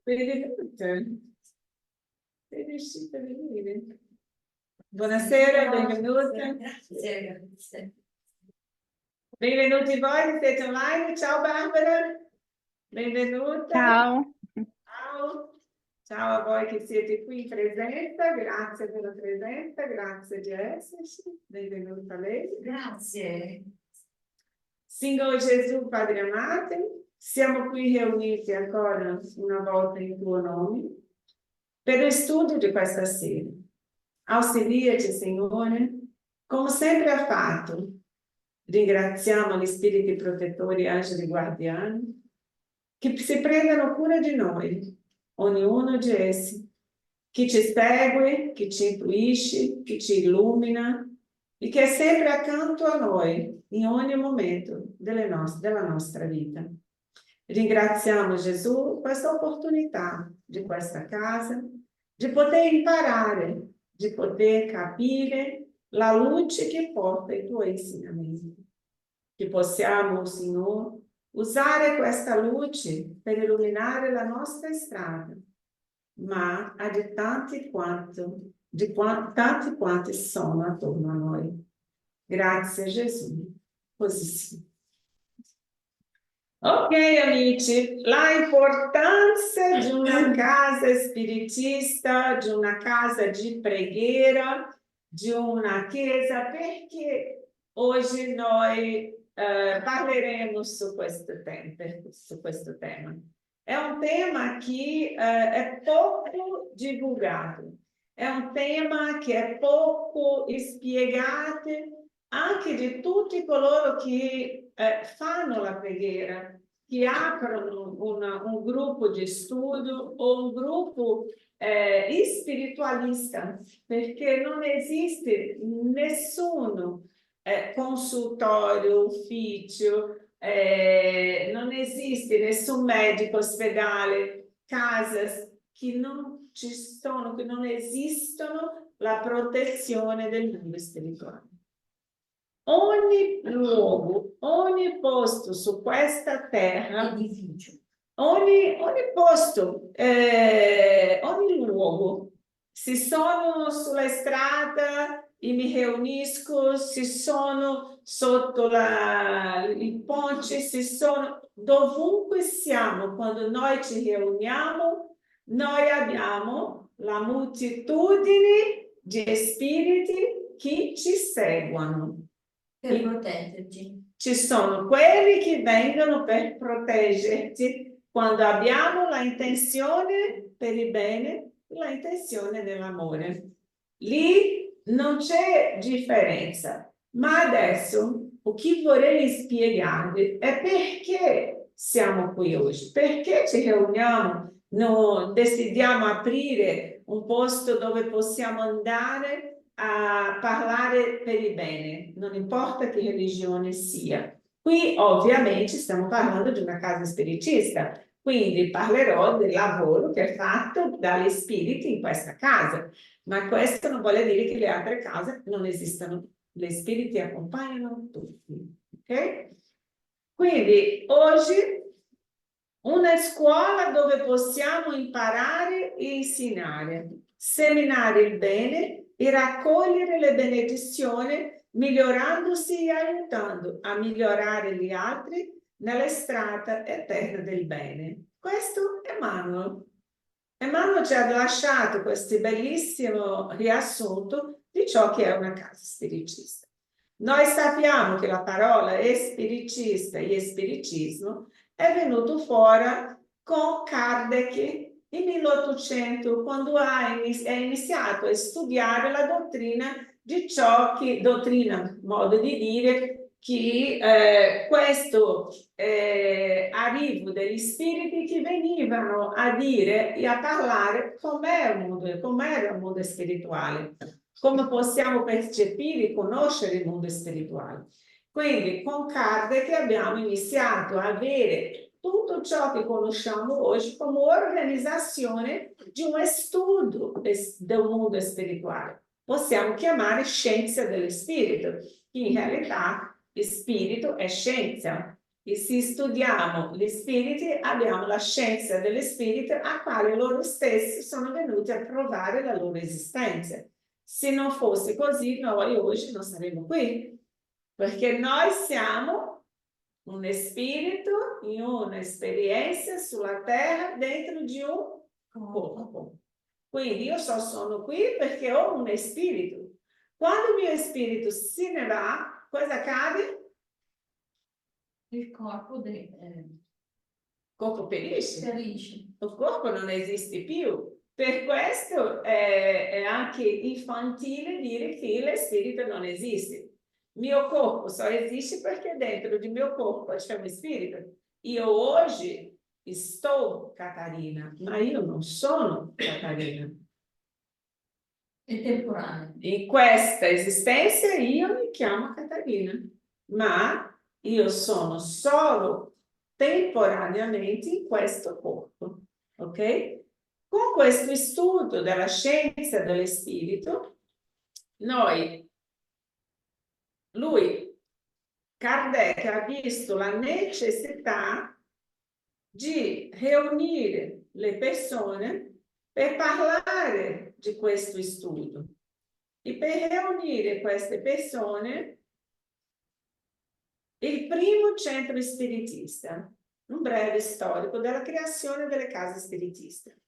Benvenute. Sei riuscita a venire? Buonasera, benvenute. Grazie. Benvenuti voi che siete online. Ciao Barbara. Benvenuta. Ciao. Ciao. Ciao a voi che siete qui in presenza. Grazie per la presenza. Grazie di esserci. Benvenuta lei. Grazie. Signore Gesù, Padre amato, siamo qui riuniti ancora una volta in tuo nome per lo studio di questa sera. Auxiliaci, Signore, come sempre ha fatto. Ringraziamo gli spiriti protettori, angeli guardiani, che si prendono cura di noi, ognuno di essi, chi ci segue, chi ci intuisce, chi ci illumina e che è sempre accanto a noi in ogni momento della nostra vita. Ringraziamo Gesù per questa opportunità di questa casa, di poter imparare, di poter capire la luce che porta i tuoi insegnamenti. Che possiamo, Signore, usare questa luce per illuminare la nostra strada, ma a di tanti quanti sono attorno a noi. Grazie Gesù, così sia. Ok amici, la importanza di una casa spiritista, di una casa di preghiera, di una chiesa, perché oggi noi parleremo su questo tema. È un tema che è poco divulgato, è un tema che è poco spiegato anche di tutti coloro che fanno la preghiera, che aprono un gruppo di studio o un gruppo spiritualista, perché non esiste nessun consultorio, ufficio, non esiste nessun medico, ospedale, casa che non ci sono, che non esistono la protezione del mondo spirituale. Ogni luogo, ogni posto su questa terra, ogni posto, ogni luogo, se sono sulla strada e mi riunisco, se sono sotto il ponte, se sono dovunque siamo, quando noi ci riuniamo, noi abbiamo la moltitudine di spiriti che ci seguono. Per proteggerci. Ci sono quelli che vengono per proteggerti quando abbiamo la intenzione per il bene, la intenzione dell'amore. Lì non c'è differenza. Ma adesso o che vorrei spiegarvi è perché siamo qui oggi, perché ci riuniamo, decidiamo aprire un posto dove possiamo andare a parlare per il bene, non importa che religione sia. Qui ovviamente stiamo parlando di una casa spiritista, quindi parlerò del lavoro che è fatto dagli spiriti in questa casa, ma questo non vuole dire che le altre case non esistono, gli spiriti accompagnano tutti, ok? Quindi oggi una scuola dove possiamo imparare e insegnare, seminare il bene e raccogliere le benedizioni, migliorandosi e aiutando a migliorare gli altri nella strada eterna del bene. Questo è Emmanuel. Emmanuel ci ha lasciato questo bellissimo riassunto di ciò che è una casa spiritista. Noi sappiamo che la parola spiritista e spiritismo è venuto fuori con Kardec nel 1800, quando è iniziato a studiare la dottrina di ciò che, modo di dire, che questo arrivo degli spiriti che venivano a dire e a parlare com'era il mondo spirituale, come possiamo percepire e conoscere il mondo spirituale. Quindi con Kardec abbiamo iniziato a avere tutto ciò che conosciamo oggi come organizzazione di un studio del mondo spirituale. Possiamo chiamare scienza dello spirito, che in realtà il spirito è scienza. E se studiamo gli spiriti, abbiamo la scienza degli spiriti a quale loro stessi sono venuti a provare la loro esistenza. Se non fosse così, noi oggi non saremmo qui, perché noi siamo un spirito in un'esperienza sulla terra dentro di un corpo. Quindi io sono qui perché ho un spirito. Quando il mio spirito se ne va, cosa accade? Il corpo Corpo perisce. perisce. Il corpo non esiste più. Per questo è anche infantile dire che lo spirito non esiste. Il mio corpo só esiste perché dentro del mio corpo c'è un spirito. Io oggi sto Catarina, ma io non sono Catarina. È temporaneo. In questa esistenza io mi chiamo Catarina, ma io sono solo temporaneamente in questo corpo, ok? Con questo studio della scienza dello spirito, Kardec ha visto la necessità di riunire le persone per parlare di questo studio. E per riunire queste persone, il primo centro spiritista, un breve storico della creazione delle case spiritiste.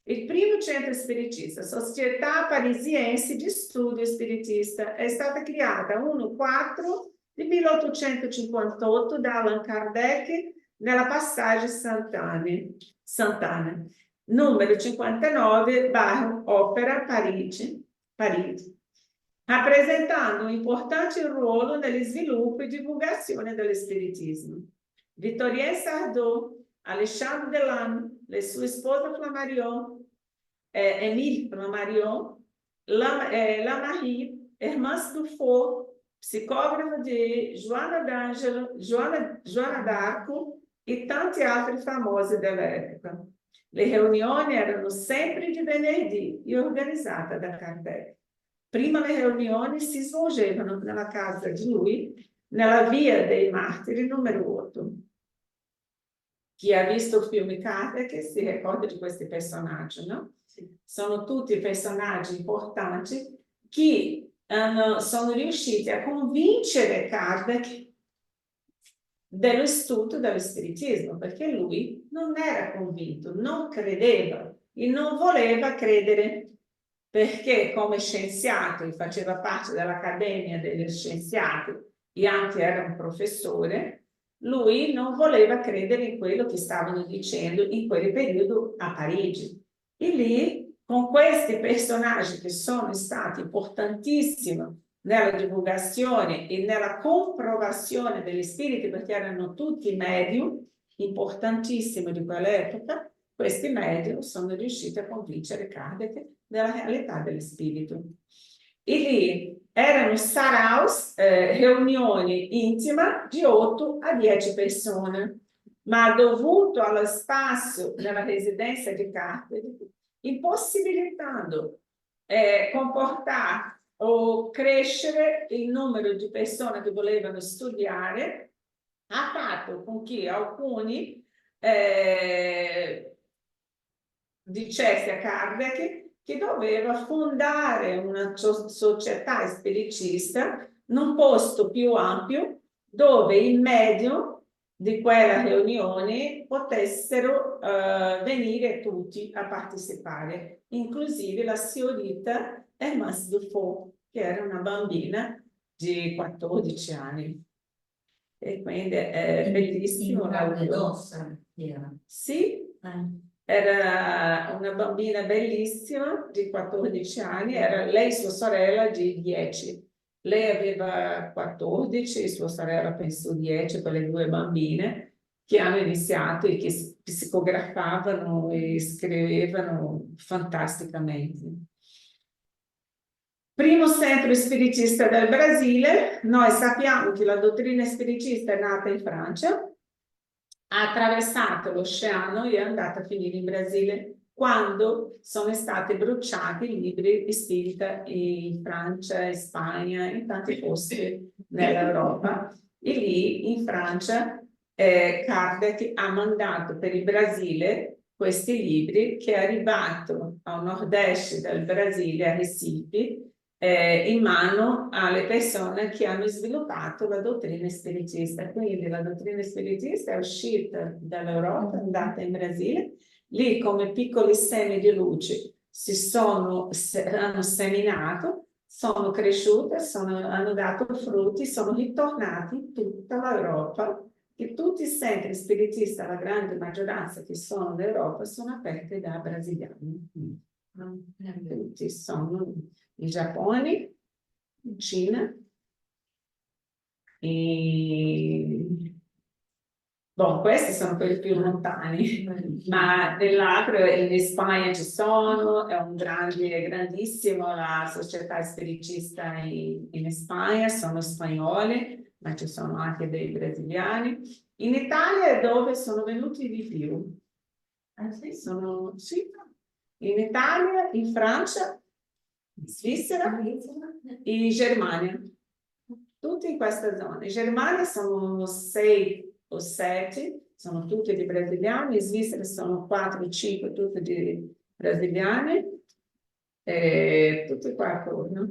Il primo centro spiritista, Società Parisiense di Studio Spiritista, è stata creata 1-4 del 1858 da Allan Kardec nella Passage Sant'Anne, numero 59, Opera Parigi, rappresentando un importante ruolo nello sviluppo e divulgazione dello spiritismo. Victorien Sardou, Alexandre Delanne, le sue spose Flammarion, Émile Flammarion, Lamarrie, Hermance Dufour, psicografo di Joana d'Arco e tanti altri famosi dell'epoca. Le riunioni erano sempre di venerdì e organizzate da Kardec. Prima le riunioni si svolgevano nella casa di lui, nella Via dei Martiri numero 8. Chi ha visto il film Kardec si ricorda di questi personaggi, no? Sono tutti personaggi importanti che sono riusciti a convincere Kardec dello studio dello spiritismo, perché lui non era convinto, non credeva e non voleva credere, perché come scienziato faceva parte dell'Accademia degli Scienziati e anche era un professore, lui non voleva credere in quello che stavano dicendo in quel periodo a Parigi. E lì, con questi personaggi che sono stati importantissimi nella divulgazione e nella comprovazione degli spiriti, perché erano tutti medium importantissimi di quell'epoca, questi medium sono riusciti a convincere Kardec della realtà dello spirito. E lì erano saraus, riunioni intime di 8 a 10 persone, ma dovuto allo spazio della residenza di Kardec, impossibilitando comportare o crescere il numero di persone che volevano studiare, ha fatto con che alcuni dicesse a Kardec che doveva fondare una società spiritista in un posto più ampio dove i medium di quella riunione potessero venire tutti a partecipare, inclusive la signorina Hermance Dufour, che era una bambina di 14 anni. E quindi è bellissimo. In carne ed ossa era. Sì, era una bambina bellissima di 14 anni, era lei sua sorella di 10. Lei aveva 14 e sua sorella penso 10, quelle due bambine che hanno iniziato e che psicografavano e scrivevano fantasticamente. Primo centro spiritista del Brasile, noi sappiamo che la dottrina spiritista è nata in Francia, ha attraversato l'oceano e è andata a finire in Brasile quando sono stati bruciati i libri spirita in Francia, in Spagna, in tanti posti nell'Europa. E lì in Francia Kardec ha mandato per il Brasile questi libri, che è arrivato al nord-est del Brasile, a Recife, in mano alle persone che hanno sviluppato la dottrina spiritista. Quindi la dottrina spiritista è uscita dall'Europa, è andata in Brasile, lì come piccoli semi di luce hanno seminato, sono cresciute, hanno dato frutti, sono ritornati in tutta l'Europa, e tutti i centri spiritisti, la grande maggioranza che sono in Europa, sono aperti da brasiliani. Tutti sono in Giappone, in Cina, e bon, questi sono quelli più lontani, ma dell'altro in Spagna ci sono, è grandissimo la società spiritista in Spagna, sono spagnoli, ma ci sono anche dei brasiliani. In Italia è dove sono venuti di più. Sì, sì. In Italia, in Francia, in Svizzera e in Germania. Tutti in questa zona. In Germania sono 6 o 7, sono tutti di brasiliani, in Svizzera sono 4 o 5, tutti di brasiliani, tutti qua attorno.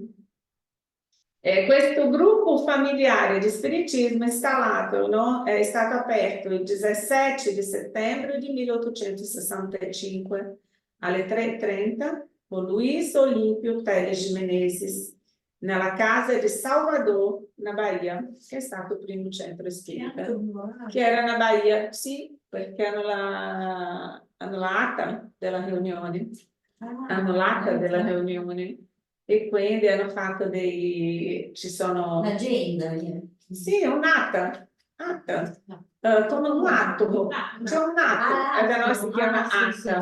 Questo gruppo familiare di spiritismo è installato, no? È stato aperto il 17 di settembre di 1865 alle 3:30 con Luiz Olímpio Teles Menezes, nella casa di Salvador, na Bahia, che è stato il primo centro spirita, che era na Bahia, sì, perché hanno l'ata della riunione, e quindi hanno fatto ci sono... L'agenda. Sì, un'atta, come un atto, c'è un atto, da noi si chiama atta,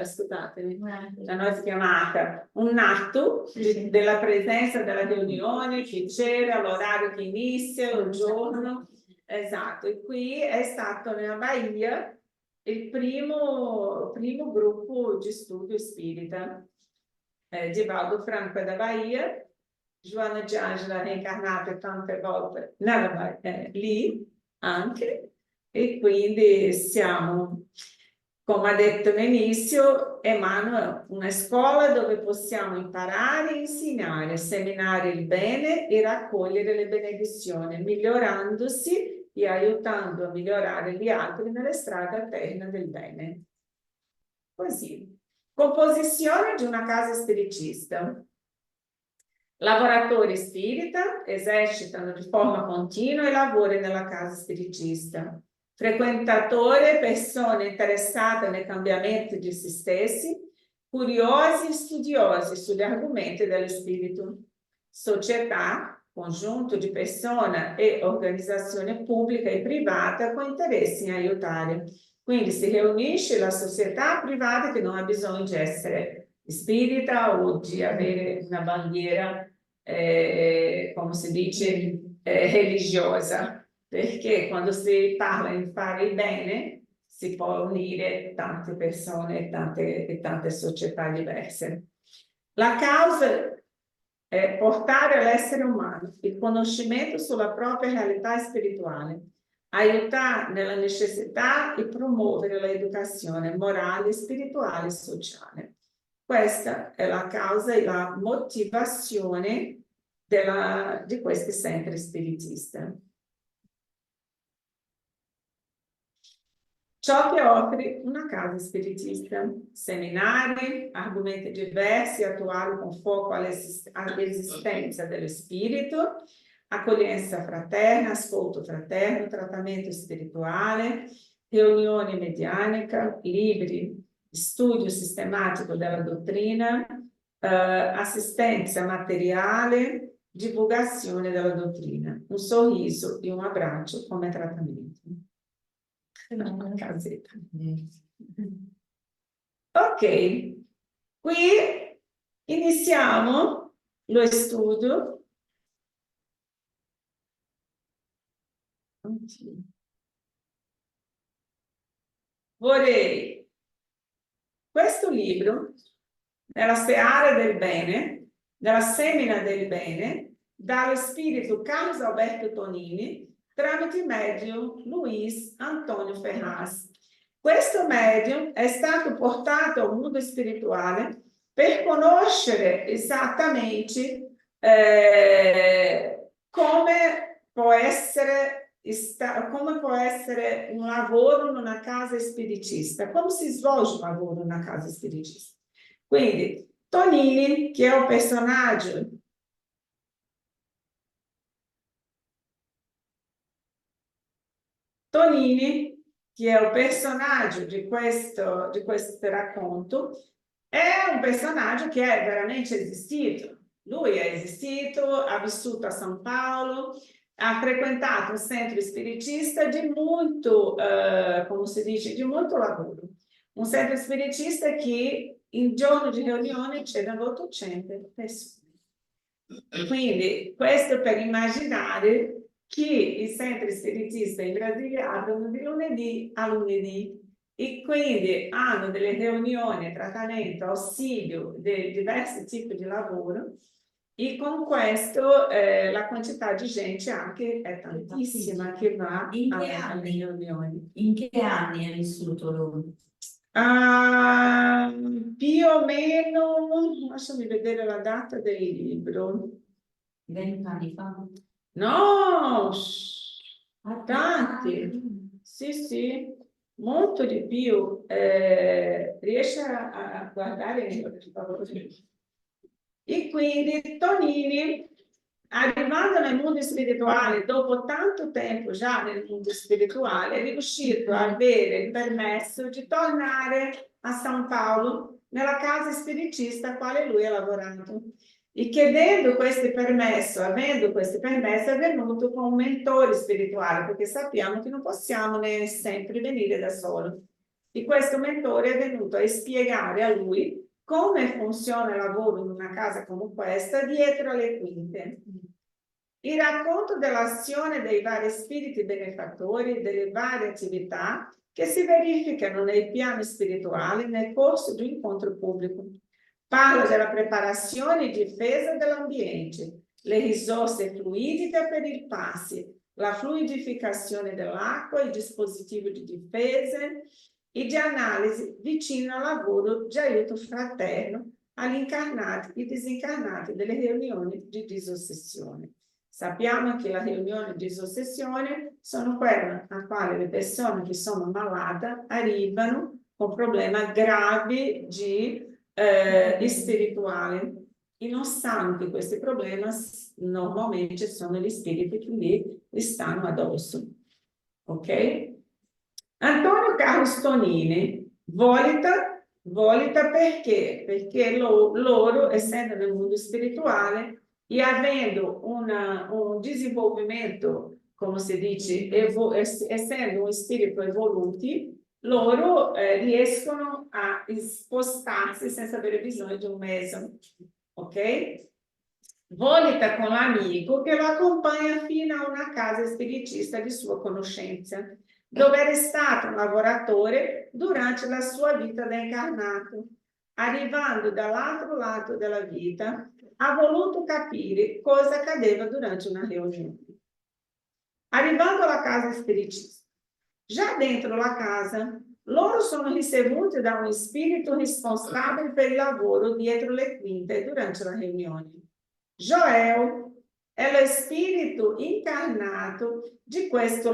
scusatemi, da noi si chiama atta, un atto della presenza della riunione, chi c'era, l'orario che inizia, il giorno, esatto, e qui è stato nella Bahia il primo gruppo di studio spirita. Divaldo Franco è da Bahia, Joana de Angela reincarnata tante volte lì anche, e quindi siamo, come ha detto all'inizio, Emanuele, una scuola dove possiamo imparare e insegnare, seminare il bene e raccogliere le benedizioni, migliorandosi e aiutando a migliorare gli altri nella strada eterna del bene. Così. Composizione di una casa spiritista. Lavoratori spirita esercitano di forma continua i lavori nella casa spiritista. Frequentatore, persone interessate nei cambiamenti di se stessi, curiosi e studiosi sugli argomenti dello spirito. Società, congiunto di persone e organizzazione pubblica e privata con interesse in aiutare. Quindi si riunisce la società privata che non ha bisogno di essere spirita o di avere una bandiera, come si dice, religiosa, perché quando si parla di fare il bene si può unire tante persone e tante società diverse. La causa è portare all'essere umano il conoscimento sulla propria realtà spirituale, aiutare nella necessità e promuovere l'educazione morale, spirituale e sociale. Questa è la causa e la motivazione di questi centri spiritisti. Ciò che offre una casa spiritista: seminari, argomenti diversi, attuali con fuoco all'esistenza dello spirito, accoglienza fraterna, ascolto fraterno, trattamento spirituale, riunioni medianica, libri, studio sistematico della dottrina, assistenza materiale, divulgazione della dottrina, un sorriso e un abbraccio come trattamento. Casetta. Ok, qui iniziamo lo studio. Vorrei questo libro, nella seara del bene, nella semina del bene, dallo spirito Carlos Alberto Tonini, tramite medium Luiz Antônio Ferraz. Questo medium è stato portato al mondo spirituale per conoscere esattamente come può essere un lavoro in una casa spiritista, come si svolge un lavoro in una casa spiritista. Quindi, Tonini, che è un personaggio Tonini, che è un personaggio di questo racconto, è un personaggio che è veramente esistito. Lui è esistito, ha vissuto a San Paolo, ha frequentato un centro spiritista di molto, come si dice, di molto lavoro. Un centro spiritista che in giorno di riunione c'erano 800 persone. Quindi questo per immaginare che i centri spiritisti in Brasile aprono di lunedì a lunedì e quindi hanno delle riunioni, trattamento, ausilio di diversi tipi di lavoro e con questo la quantità di gente anche è tantissima che va alle riunioni. In che anni è vissuto lui? Più o meno, lasciami vedere la data del libro. 20 anni fa? No, tanti. Sì, sì, molto di più. Riesce a guardare? E quindi Tonini, arrivando nel mondo spirituale, dopo tanto tempo già nel mondo spirituale, è riuscito a avere il permesso di tornare a San Paolo, nella casa spiritista a quale lui ha lavorato. E chiedendo questo permesso, avendo questo permesso, è venuto con un mentore spirituale, perché sappiamo che non possiamo né sempre venire da solo. E questo mentore è venuto a spiegare a lui come funziona il lavoro in una casa come questa dietro le quinte. Il racconto dell'azione dei vari spiriti benefattori, delle varie attività che si verificano nei piani spirituali nel corso di un incontro pubblico. Parla della preparazione e difesa dell'ambiente, le risorse fluidiche per il passi, la fluidificazione dell'acqua, il dispositivo di difesa e di analisi vicino al lavoro di aiuto fraterno agli incarnati e disincarnati delle riunioni di disossessione. Sappiamo che le riunioni di disossessione sono quelle a quali le persone che sono malate arrivano con problemi gravi di spirituale e non sanno che questi problemi normalmente sono gli spiriti che li stanno addosso. Ok? Antonio Carlos Tonini volita perché? Perché loro, essendo nel mondo spirituale e avendo un desenvolvimento, come si dice, essendo un spirito evoluti, loro riescono a spostarsi senza avere bisogno di un mezzo, ok? Volita con l'amico che lo accompagna fino a una casa spiritista di sua conoscenza, dove era stato un lavoratore durante la sua vita da incarnato. Arrivando dall'altro lato della vita, ha voluto capire cosa accadeva durante una riunione. Arrivando alla casa spiritista, già dentro la casa, loro sono ricevuti da un spirito responsabile per il lavoro dietro le quinte durante la riunione. Joel è lo spirito incaricato di questo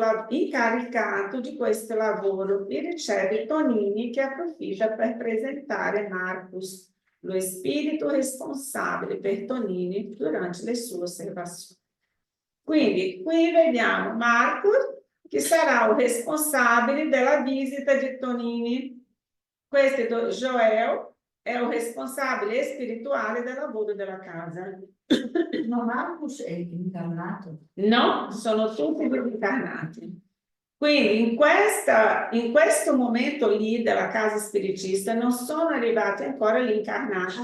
lavoro e riceve Tonini che approfitta per presentare Marcus, lo spirito responsabile per Tonini durante le sue osservazioni. Quindi qui vediamo Marcus che sarà il responsabile della visita di Tonini. Questo è Joel, è il responsabile spirituale del lavoro della casa. Ma Marcus è incarnato? No, sono tutti incarnati. Quindi in questo momento lì della casa spiritista non sono arrivati ancora gli incarnati.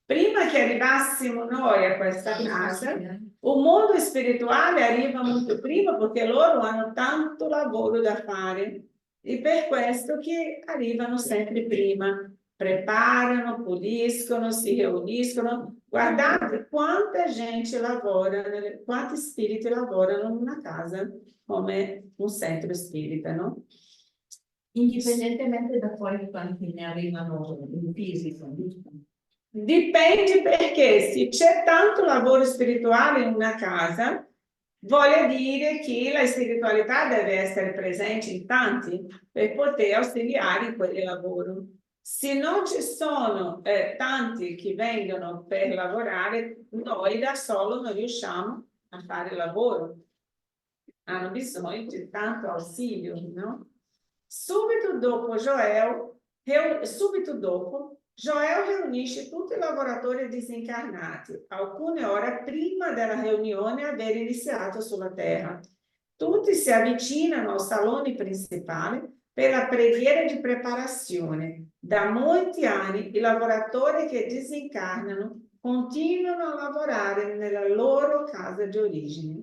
Prima che arrivassimo noi a questa casa, il mondo spirituale arriva molto prima perché loro hanno tanto lavoro da fare e per questo che arrivano sempre prima. Preparano, puliscono, si riuniscono, Guardate quanta gente lavora, quanti spiriti lavorano in una casa come un centro spirita, no? Indipendentemente da poi quanti ne arrivano in fisico. Dipende perché se c'è tanto lavoro spirituale in una casa, vuol dire che la spiritualità deve essere presente in tanti per poter ausiliare in quel lavoro. Se non ci sono tanti che vengono per lavorare, noi da solo non riusciamo a fare il lavoro. Hanno bisogno di tanto ausilio, no? Subito dopo Joel riunisce tutti i lavoratori disincarnati, alcune ore prima della riunione aver iniziato sulla terra. Tutti si avvicinano al salone principale per la preghiera di preparazione. Da molti anni i lavoratori che disincarnano continuano a lavorare nella loro casa di origine.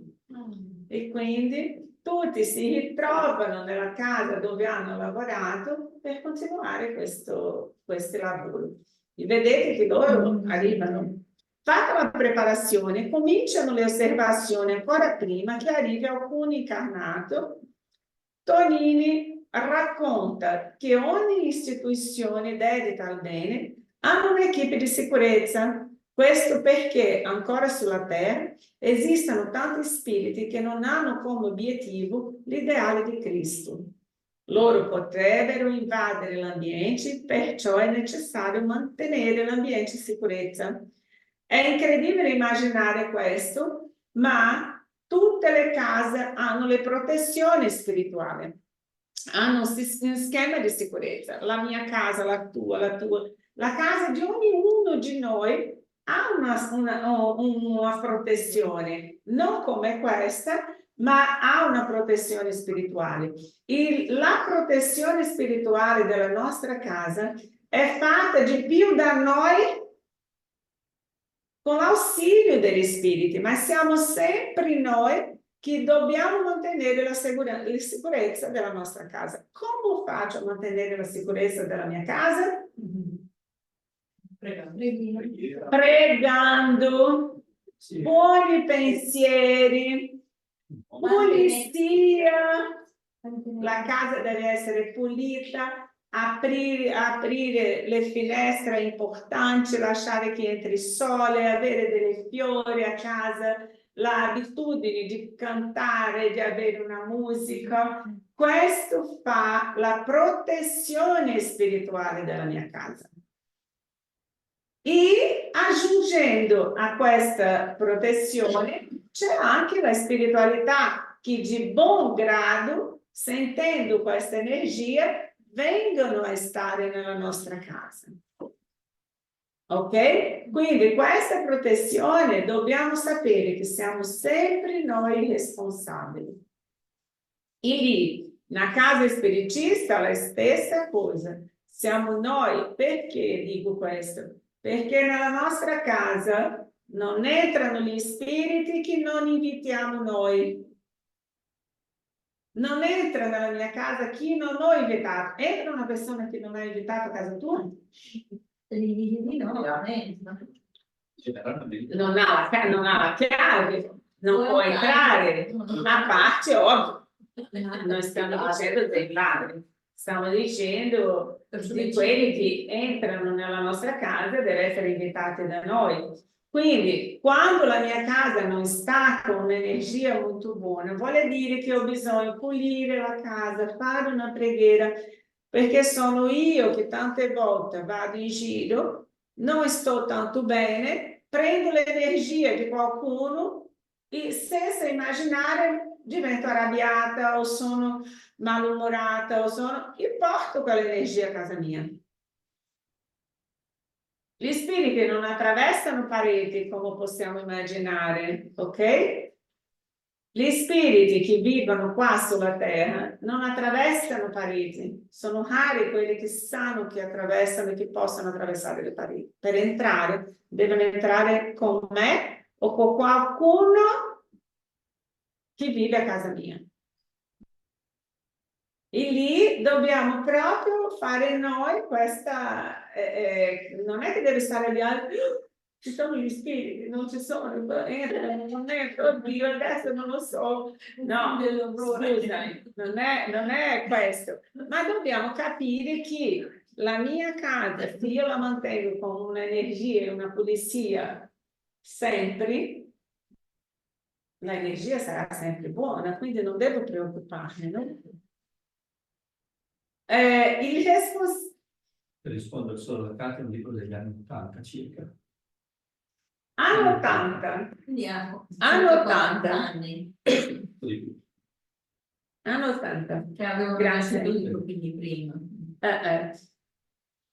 E quindi tutti si ritrovano nella casa dove hanno lavorato per continuare questo lavoro. E vedete che loro arrivano. Fatta la preparazione, cominciano le osservazioni ancora prima che arrivi alcun incarnato. Tonini racconta che ogni istituzione dedita al bene ha un'equipe di sicurezza. Questo perché ancora sulla Terra esistono tanti spiriti che non hanno come obiettivo l'ideale di Cristo. Loro potrebbero invadere l'ambiente, perciò è necessario mantenere l'ambiente in sicurezza. È incredibile immaginare questo, ma tutte le case hanno le protezioni spirituali, hanno un schema di sicurezza. La mia casa, la tua, la casa di ognuno di noi ha una protezione, non come questa, ma ha una protezione spirituale. La protezione spirituale della nostra casa è fatta di più da noi con l'ausilio degli spiriti, ma siamo sempre noi che dobbiamo mantenere la sicurezza della nostra casa. Come faccio a mantenere la sicurezza della mia casa? Pregando, buoni pensieri, pulizia, la casa deve essere pulita, aprire le finestre è importante, lasciare che entri il sole, avere delle fiori a casa, l'abitudine di cantare, di avere una musica. Questo fa la protezione spirituale della mia casa. E aggiungendo a questa protezione c'è anche la spiritualità che di buon grado, sentendo questa energia, vengono a stare nella nostra casa. Ok? Quindi questa protezione dobbiamo sapere che siamo sempre noi responsabili. E lì, na casa spiritista, la stessa cosa. Siamo noi. Perché dico questo? Perché nella nostra casa non entrano gli spiriti che non invitiamo noi. Non entra nella mia casa chi non ho invitato. Entra una persona che non hai invitato a casa tua? Non ha la chiave, non può entrare. A parte, ovvio, non stiamo dicendo dei ladri, stiamo dicendo di quelli che entrano nella nostra casa e deve essere invitati da noi. Quindi, quando la mia casa non sta con un'energia molto buona, vuol dire che ho bisogno di pulire la casa, fare una preghiera, perché sono io che tante volte vado in giro, non sto tanto bene, prendo l'energia di qualcuno e senza immaginare divento arrabbiata o sono malumorata e porto quell'energia a casa mia. Gli spiriti non attraversano pareti come possiamo immaginare, ok? Gli spiriti che vivono qua sulla terra non attraversano pareti, sono rari quelli che sanno che attraversano e che possono attraversare le pareti. Per entrare, devono entrare con me o con qualcuno che vive a casa mia. E lì dobbiamo proprio fare noi questa, non è che deve stare agli altri, Ci sono gli spiriti, non ci sono, entrano, non entrano, oddio, adesso non lo so. No, scusami, non è questo. Ma dobbiamo capire che la mia casa, se io la mantengo con un'energia e una pulizia sempre, l'energia sarà sempre buona, quindi non devo preoccuparmi, no? Il responsabile... Rispondo solo alla carta, un libro degli anni 80 circa. Anno 80. Quindi ha Anno 140 80. anni. Anno 80. Che avevo Grazie. conosciuto il quindi prima.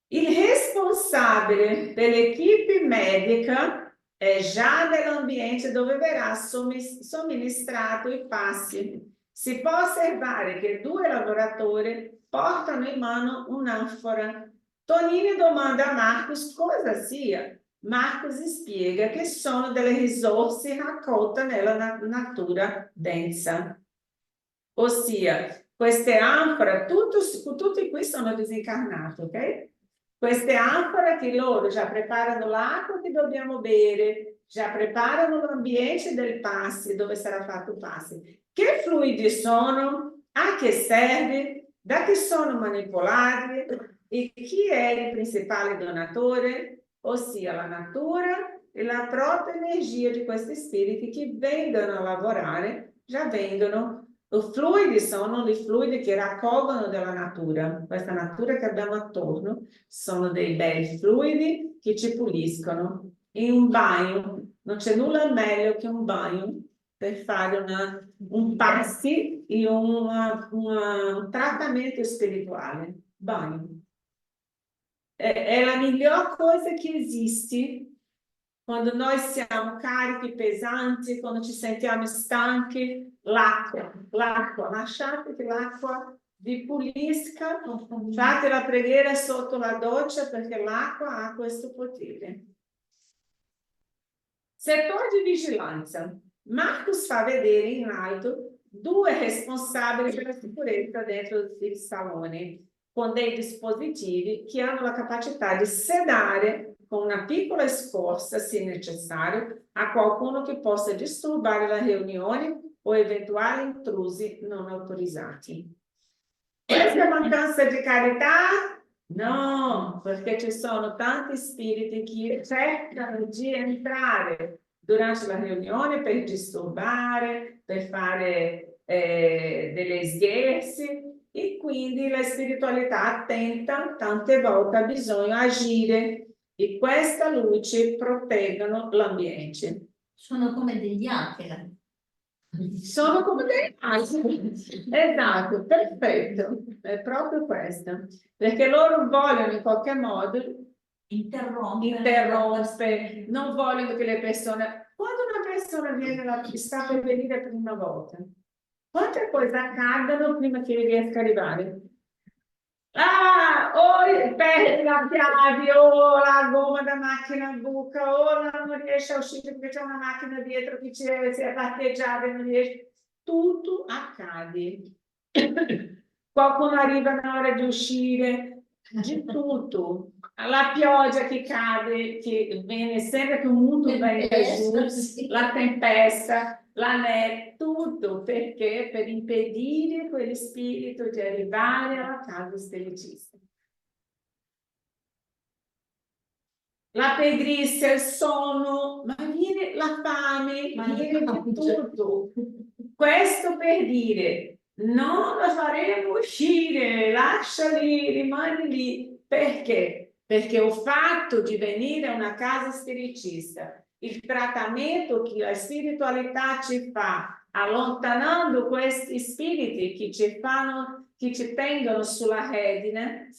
Il responsabile dell'equipe medica è già nell'ambiente dove verrà somministrato il passe. Si può osservare che 2 lavoratori portano in mano un'anfora. Tonini domanda a Marcos cosa sia. Marcos spiega che sono delle risorse raccolte nella natura densa. Ossia, queste anfore, tutti qui sono disincarnati, ok? Queste anfore che loro già preparano l'acqua che dobbiamo bere, già preparano l'ambiente del passe, dove sarà fatto il passe. Che fluidi sono? A che serve? Da chi sono manipolati? E chi è il principale donatore? Ossia la natura e la propria energia di questi spiriti che vengono a lavorare, già vengono. I fluidi sono i fluidi che raccolgono dalla natura, questa natura che abbiamo attorno, sono dei bei fluidi che ci puliscono. In un bagno non c'è nulla meglio che un bagno per fare un passi e un trattamento spirituale. Bagno. È la miglior cosa che esiste quando noi siamo carichi, pesanti, quando ci sentiamo stanchi. L'acqua, lasciate che l'acqua vi pulisca, fate la preghiera sotto la doccia perché l'acqua ha questo potere. Settore di vigilanza. Marcos fa vedere in alto 2 responsabili della sicurezza dentro il salone, con dei dispositivi che hanno la capacità di sedare con una piccola scorza, se necessario, a qualcuno che possa disturbare la riunione o eventuali intrusi non autorizzati. Questa mancanza di carità? No, perché ci sono tanti spiriti che cercano di entrare durante la riunione per disturbare, per fare delle scherzi e quindi la spiritualità tenta tante volte, ha bisogno di agire e questa luce proteggono l'ambiente. Sono come degli hacker. Sono come dei angeli. Esatto, perfetto, è proprio questo, perché loro vogliono in qualche modo interrompere, non vogliono che le persone, quando una persona viene sta per venire per una volta, quante cose accadono prima che riesca a arrivare? O perdi la chiave, o la gomma da macchina buca, o non riesce a uscire perché c'è una macchina dietro che si è parcheggiata e non riesce. Tutto accade. Qualcuno arriva nell'ora di uscire, di tutto. La pioggia che cade, che viene sempre che un mondo venga giù, la tempesta, la neve, tutto perché per impedire quello spirito di arrivare alla casa spiritista. La pigrizia, il sonno, ma viene la fame, viene tutto. Questo per dire, non lo faremo uscire, lasciali, rimani lì. Perché? Perché il fatto di venire a una casa spiritista, il trattamento che la spiritualità ci fa, allontanando questi spiriti che ci fanno, che ci tengono sulle redine,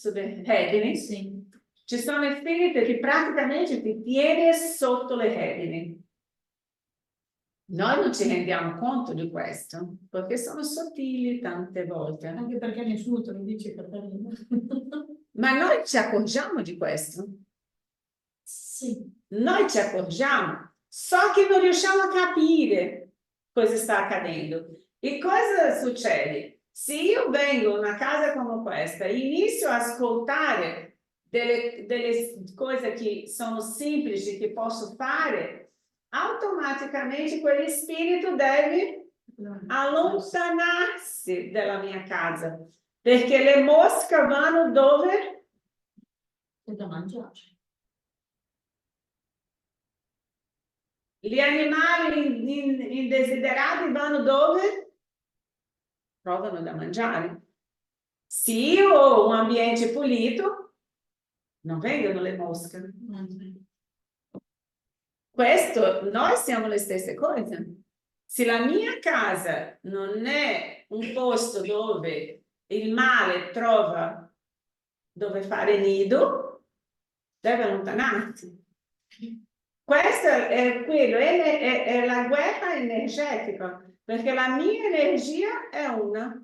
sì. Ci sono spiriti che praticamente ti tiene sotto le redini. Noi non ci rendiamo conto di questo, perché sono sottili tante volte. Anche perché nessuno te lo dice, Caterina. Ma noi ci accorgiamo di questo? Sì. Noi ci accorgiamo, so che non riusciamo a capire cosa sta accadendo. E cosa succede? Se io vengo in una casa come questa e inizio a ascoltare delle cose che sono semplici, che posso fare, automaticamente quel spirito deve allontanarsi dalla mia casa, perché le mosche vanno dove? È da mangiare. Gli animali indesiderati vanno dove? Trovano da mangiare. Se io ho un ambiente pulito, non vengono le mosche. Questo, noi siamo le stesse cose. Se la mia casa non è un posto dove il male trova dove fare nido, deve allontanarsi. Questo è quello, è la guerra energetica, perché la mia energia è una.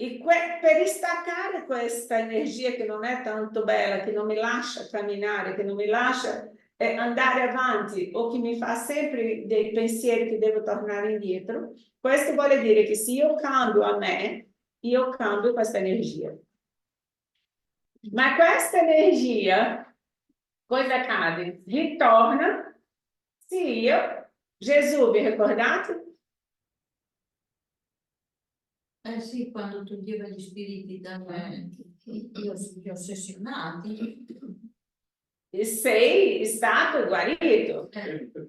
E per staccare questa energia che non è tanto bella, che non mi lascia camminare, che non mi lascia andare avanti o che mi fa sempre dei pensieri che devo tornare indietro, questo vuole dire che se io cambio a me, io cambio questa energia. Ma questa energia, cosa accade? Ritorna, sì, Gesù, vi ricordate? Sì, quando toglieva gli spiriti gli ossessionati. Sei stato guarito.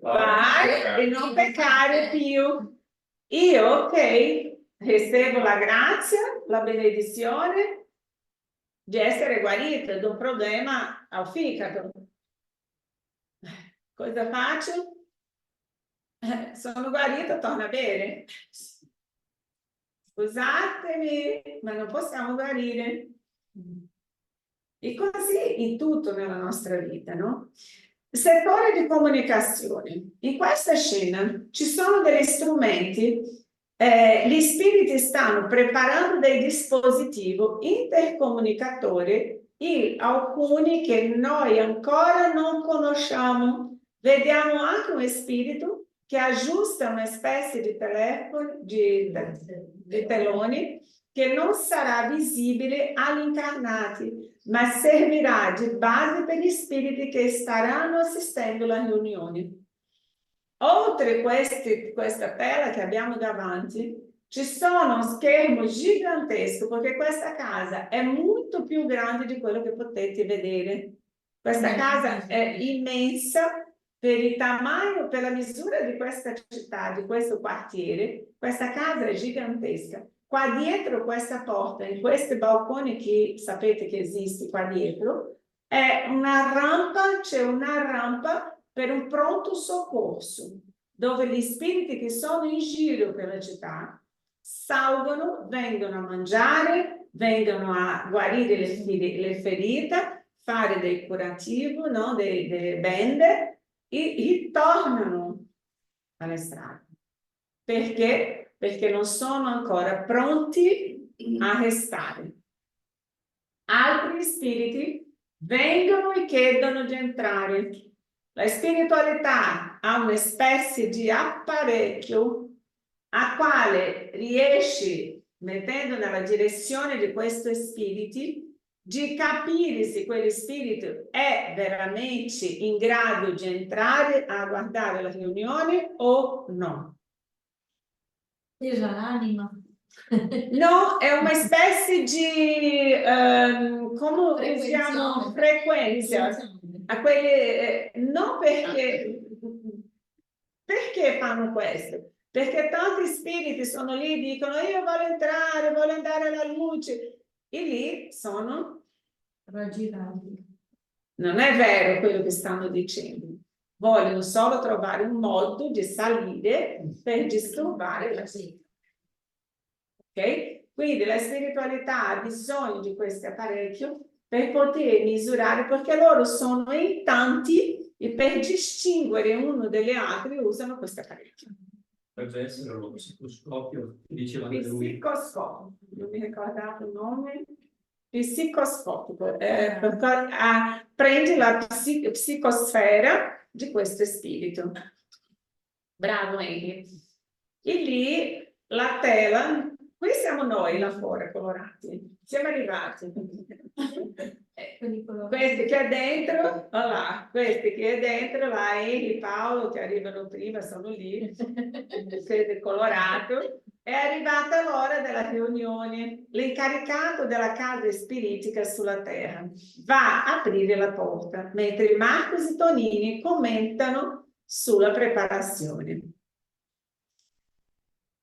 Vai e non peccare più. Io, ok, ricevo la grazia, la benedizione di essere guarito da un problema al fegato. Cosa faccio? Sono guarito, torno a bere. Scusatemi, ma non possiamo guarire. E così in tutto nella nostra vita, no? Settore di comunicazione. In questa scena ci sono degli strumenti, gli spiriti stanno preparando dei dispositivi intercomunicatori e alcuni che noi ancora non conosciamo. Vediamo anche un spirito che aggiusta una specie di telefono, di teloni, che non sarà visibile agli incarnati, ma servirà di base per gli spiriti che staranno assistendo alla riunione. Oltre questa tela che abbiamo davanti, ci sono un schermo gigantesco, perché questa casa è molto più grande di quello che potete vedere. Questa casa è immensa per il tamanho, per la misura di questa città, di questo quartiere. Questa casa è gigantesca. Qua dietro questa porta, in questi balconi che sapete che esiste qua dietro, è una rampa, c'è una rampa per un pronto soccorso, dove gli spiriti che sono in giro per la città salgono, vengono a mangiare, vengono a guarire le ferite, fare dei curativi, no? delle bende e ritornano alle strade. Perché? Perché non sono ancora pronti a restare. Altri spiriti vengono e chiedono di entrare. La spiritualità ha una specie di apparecchio a quale riesci, mettendo nella direzione di questi spiriti, di capire se quello spirito è veramente in grado di entrare a guardare la riunione o no. Pesa l'anima. No, è una specie di come usiamo frequenza a quelle non perché fanno questo? Perché tanti spiriti sono lì e dicono io voglio andare alla luce e lì sono raggirati. Non è vero quello che stanno dicendo. Vogliono solo trovare un modo di salire per disturbare la vita. Ok? Quindi la spiritualità ha bisogno di questo apparecchio per poter misurare, perché loro sono in tanti e per distinguere uno dagli altri usano questo apparecchio. Potrebbe essere lo psicoscopio che diceva Il lui. psicoscopio, non mi ricordate il nome. Il psicoscopico, prende la psicosfera di questo spirito. Bravo Amy. E lì la tela, qui siamo noi là fuori colorati, siamo arrivati. quelli colorati. Questi che è dentro, voilà, questi che è dentro, la Eli, Paolo che arrivano prima, sono lì, quelli colorato. È arrivata l'ora della riunione. L'incaricato della casa spiritica sulla terra va a aprire la porta, mentre Marcos e Tonini commentano sulla preparazione.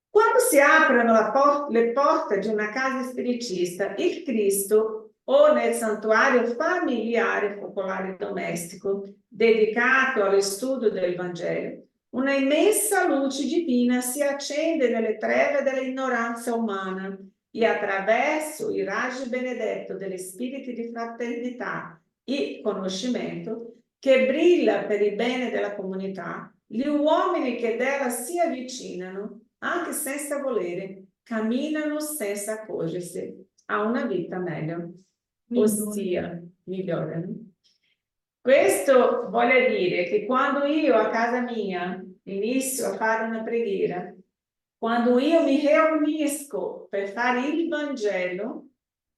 Quando si aprono le porte di una casa spiritista, il Cristo o nel santuario familiare popolare domestico dedicato allo studio del Vangelo, una immensa luce divina si accende nelle treve dell'ignoranza umana e attraverso i raggi benedetto degli spiriti di fraternità e conoscimento che brilla per il bene della comunità, gli uomini che della si avvicinano anche senza volere, camminano senza accorgersi a una vita meglio, ossia migliore. Questo vuole dire che quando io a casa mia inizio a fare una preghiera, quando io mi riunisco per fare il Vangelo,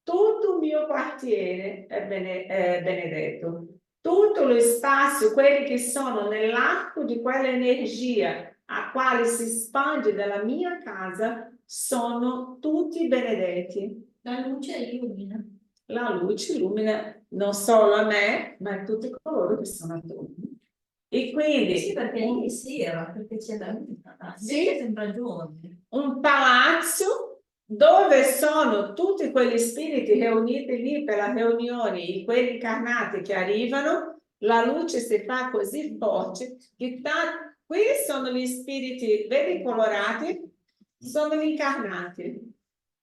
tutto il mio quartiere è benedetto. Tutto lo spazio, quelli che sono nell'arco di quell'energia a quale si spande dalla mia casa, sono tutti benedetti. La luce illumina. La luce illumina non solo a me, ma a tutti coloro che sono attorno. E quindi Sì, perché ieri sera, perché c'è la luna, sì, sembra giorno. un palazzo dove sono tutti quegli spiriti riuniti lì per la riunione, quelli incarnati che arrivano, la luce si fa così forte che qui sono gli spiriti, vedi colorati, sono gli incarnati.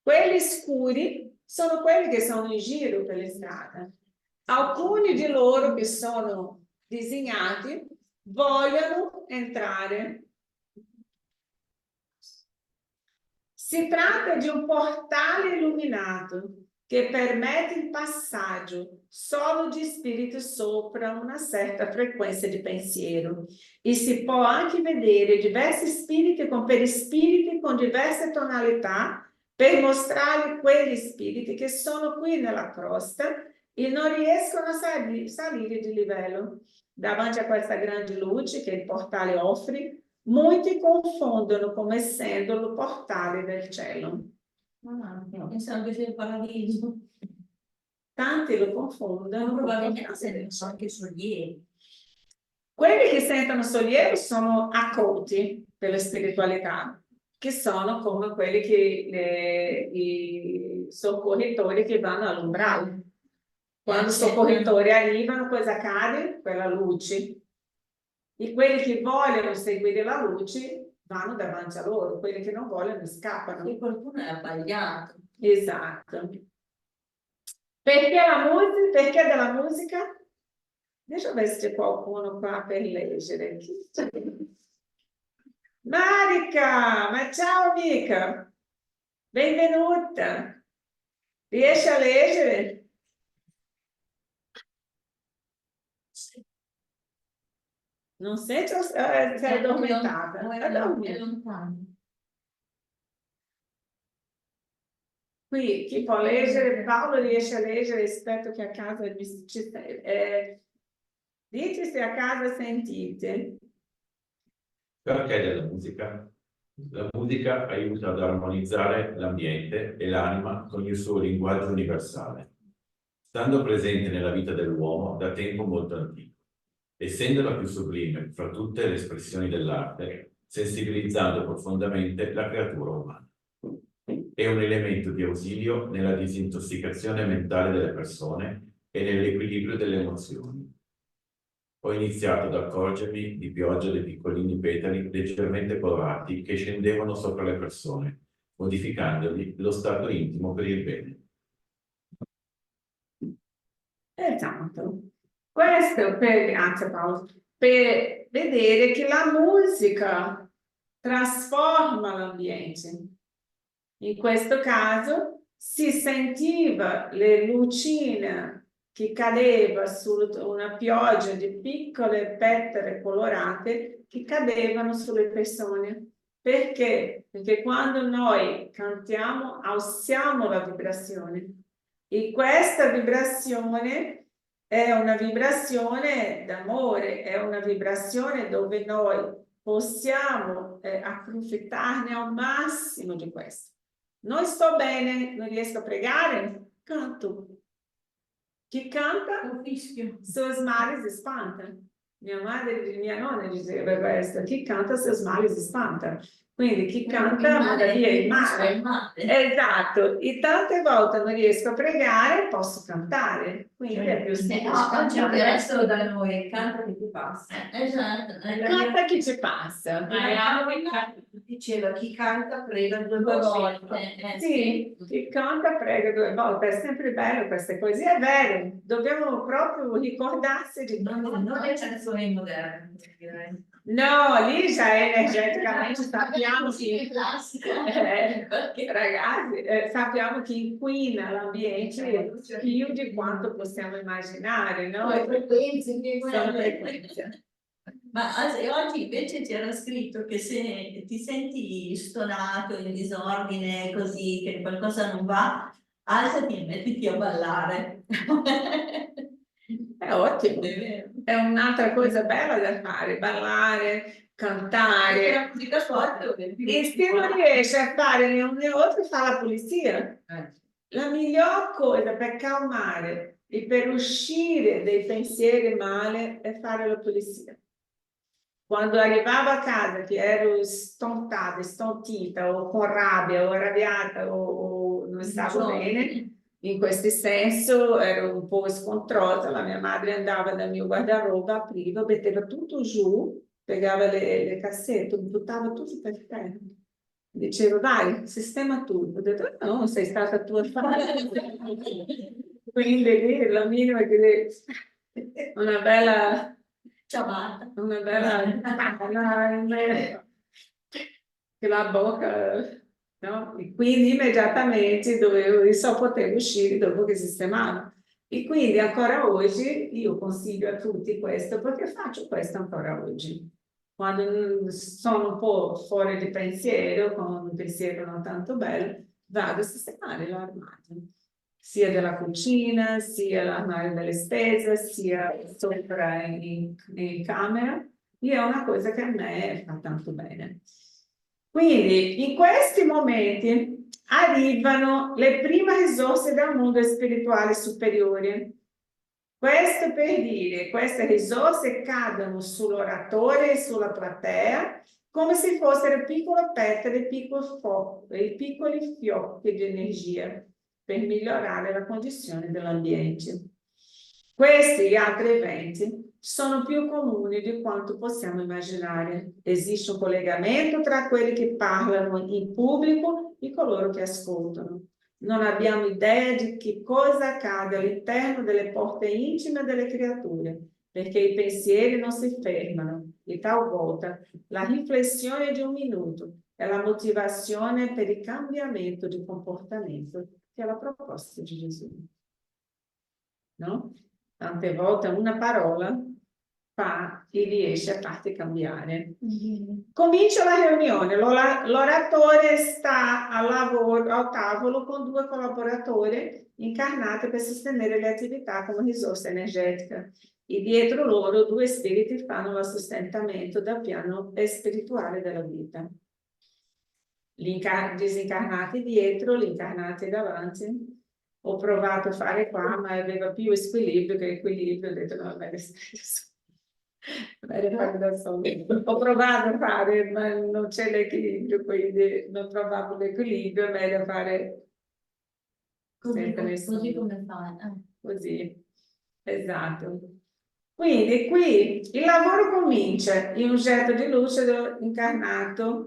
Quelli scuri sono quelli che sono in giro per le strade. Alcuni di loro che sono disegnati vogliono entrare. Si tratta di un portale illuminato che permette il passaggio solo di spiriti sopra una certa frequenza di pensiero e si può anche vedere diversi spiriti con perispiriti con diverse tonalità per mostrare quegli spiriti che sono qui nella crosta e non riescono a salire di livello. Davanti a questa grande luce che il portale offre, molti confondono come essendo il portale del cielo. Pensavo che sia il paradiso. Tanti lo confondono. Probabilmente sono anche sollievi. Quelli che sentono sollievo sono accolti per la spiritualità, che sono come quelli che i soccorritori che vanno all'umbrale. Quando i soccorritori arrivano, cosa accade? Quella luce. E quelli che vogliono seguire la luce vanno davanti a loro, quelli che non vogliono scappano. E qualcuno è abbagliato. Esatto. Perché la musica? Perché della musica? Deixa eu ver se c'è qualcuno qua per leggere. Marica, ma ciao amica, benvenuta. Riesci a leggere? Non sei, sei addormentata? È lontano. Qui chi può leggere? Paolo riesce a leggere, aspetto che a casa dite se a casa sentite. Perché della musica? La musica aiuta ad armonizzare l'ambiente e l'anima con il suo linguaggio universale, stando presente nella vita dell'uomo da tempo molto antico, essendo la più sublime fra tutte le espressioni dell'arte, sensibilizzando profondamente la creatura umana. È un elemento di ausilio nella disintossicazione mentale delle persone e nell'equilibrio delle emozioni. Ho iniziato ad accorgermi di pioggia di piccolini petali leggermente colorati che scendevano sopra le persone, modificandogli lo stato intimo per il bene. Esatto. Questo grazie Paolo, per vedere che la musica trasforma l'ambiente. In questo caso si sentiva le lucine che cadeva su una pioggia di piccole petale colorate che cadevano sulle persone. Perché? Perché quando noi cantiamo alziamo la vibrazione e questa vibrazione è una vibrazione d'amore, è una vibrazione dove noi possiamo approfittarne al massimo di questo. Non sto bene, non riesco a pregare, canto. Chi canta, Un fischio. seus males espanta. Mia nonna diceva questo, chi canta seus males espanta. Quindi chi canta manda via il male. Esatto, e tante volte non riesco a pregare, posso cantare. Quindi è più semplice Oggi cantare. adesso da noi, canta che ti passa. Esatto. Canta chi ci passa. Diceva chi canta prega 2 volte. Sì, chi canta prega 2 volte, è sempre bello queste cose, è vero, dobbiamo proprio ricordarsi di Non le canzoni moderne, direi. No, lì già energeticamente sappiamo che, Perché ragazzi, sappiamo che inquina l'ambiente più di quanto possiamo immaginare, no? le frequenze che Sono frequenze. Ma oggi invece c'era scritto che se ti senti stonato, in disordine, così, che qualcosa non va, alzati e mettiti a ballare. È ottimo, È vero. è un'altra cosa bella da fare, ballare, cantare. La musica forte è più E se non riesce a fare né uno né l'altro, fa la pulizia. La miglior cosa per calmare e per uscire dai pensieri male è fare la pulizia. Quando arrivavo a casa che ero stontata, stontita o con rabbia o arrabbiata o non stavo bene, in questo senso ero un po' scontrosa, la mia madre andava dal mio guardaroba, apriva, metteva tutto giù, piegava le cassette, buttava tutto per terra. Diceva, vai, sistema tutto. Ho detto, no, sei stata tu a fare. Quindi lì la minima che una bella ciabatta. una bella che la bocca, no? E quindi immediatamente potevo uscire dopo che sistemava. E quindi ancora oggi io consiglio a tutti questo perché faccio questo ancora oggi. Quando sono un po' fuori di pensiero, con un pensiero non tanto bello, vado a sistemare l'armadio, sia della cucina, sia l'armadio delle spese, sia sopra in camera. E è una cosa che a me fa tanto bene. Quindi in questi momenti arrivano le prime risorse del mondo spirituale superiore. Questo per dire, queste risorse cadono sull'oratore e sulla platea come se fossero piccole pettine, piccoli fiocchi di energia per migliorare la condizione dell'ambiente. Questi e altri eventi sono più comuni di quanto possiamo immaginare. Esiste un collegamento tra quelli che parlano in pubblico e coloro che ascoltano. Non abbiamo idea di che cosa accade all'interno delle porte intime delle creature, perché i pensieri non si fermano e talvolta la riflessione di un minuto è la motivazione per il cambiamento di comportamento che è la proposta di Gesù. No? Tante volte una parola fa e riesce a farti cambiare. Comincia la riunione, l'oratore sta al tavolo con 2 collaboratori incarnati per sostenere le attività come risorsa energetica e dietro loro 2 spiriti fanno il sostentamento del piano spirituale della vita. Gli disincarnati dietro, gli incarnati davanti. Ho provato a fare qua, ma aveva più squilibrio che equilibrio, ho detto no, meglio fare da solo. Ho provato a fare, ma non c'è l'equilibrio, quindi non trovavo l'equilibrio, è meglio fare così come fai. Così, esatto. Quindi qui il lavoro comincia in un getto di luce incarnato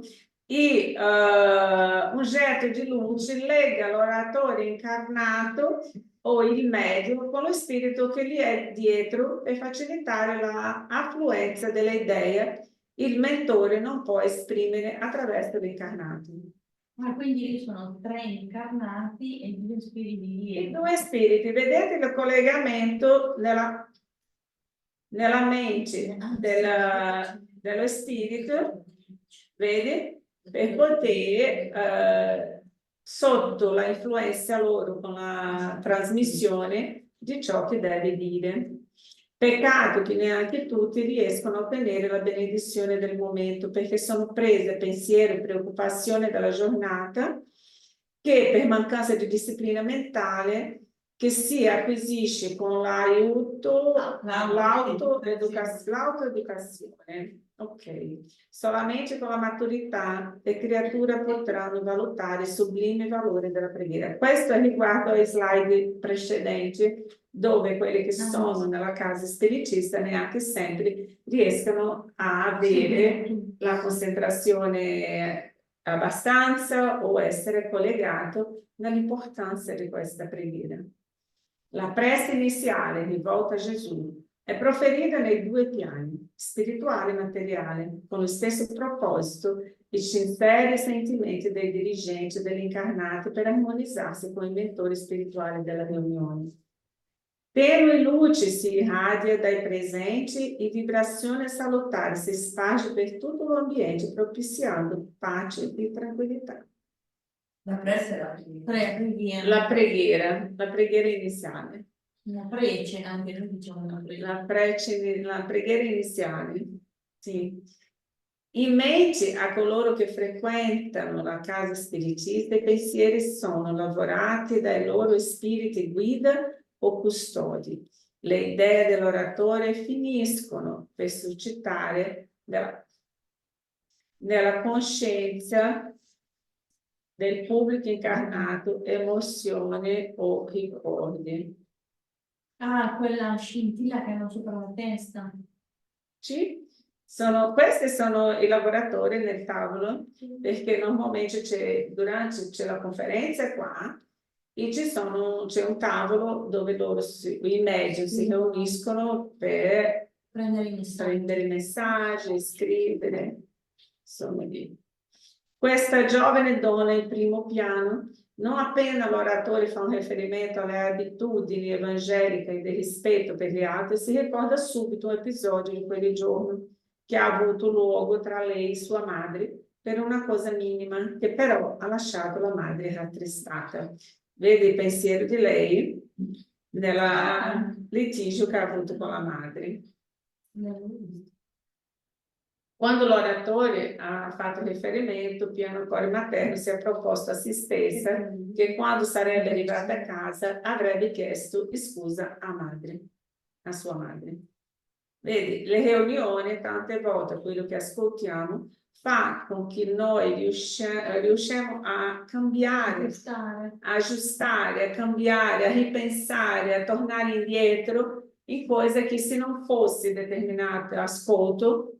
e un getto di luce lega l'oratore incarnato o il medium con lo spirito che gli è dietro per facilitare l'affluenza delle idee il mentore non può esprimere attraverso l'incarnato. Quindi sono 3 incarnati e 2 spiriti dietro. I 2 spiriti, vedete il collegamento nella mente dello spirito, vedi? Per poter, sotto la influenza loro con la trasmissione, di ciò che deve dire. Peccato che neanche tutti riescono a ottenere la benedizione del momento, perché sono prese pensiero e preoccupazione dalla giornata, che per mancanza di disciplina mentale che si acquisisce con l'autoeducazione. Ok, solamente con la maturità le creature potranno valutare il sublime valore della preghiera. Questo è riguardo ai slide precedenti, dove quelli che sono nella casa spiritista neanche sempre riescono a avere la concentrazione abbastanza o essere collegato nell'importanza di questa preghiera. La prece iniziale rivolta a Gesù è proferita nei due piani, spirituale e materiale, con lo stesso proposito e sinceri sentimenti dei dirigenti dell'incarnato per armonizzarsi con i mentori spirituali della riunione. Tenue luce si irradia dai presenti e vibrazione salutare si sparge per tutto l'ambiente, propiciando pace e tranquillità. La prece è La preghiera iniziale. La prece, anche noi diciamo una La preghiera iniziale, sì. In mente a coloro che frequentano la casa spiritista, i pensieri sono lavorati dai loro spiriti guida o custodi. Le idee dell'oratore finiscono per suscitare nella coscienza del pubblico incarnato emozione o ricordi. Ah, quella scintilla che hanno sopra la testa. Sì? Questi sono i lavoratori del tavolo, perché normalmente c'è la conferenza qua e c'è un tavolo dove i medium si riuniscono per prendere i messaggi, scrivere, insomma lì. Questa giovane donna in primo piano, non appena l'oratore fa un riferimento alle abitudini evangeliche e del rispetto per gli altri, si ricorda subito un episodio di quel giorno che ha avuto luogo tra lei e sua madre per una cosa minima, che però ha lasciato la madre rattristata. Vede il pensiero di lei nel litigio che ha avuto con la madre. Quando l'oratore ha fatto riferimento, piano cuore materno si è proposto a se stessa che quando sarebbe arrivata a casa avrebbe chiesto scusa a sua madre. Vedi, le riunioni tante volte, quello che ascoltiamo, fa con che noi riusciamo a cambiare, a aggiustare, a cambiare, a ripensare, a tornare indietro in cose che se non fosse determinato ascolto,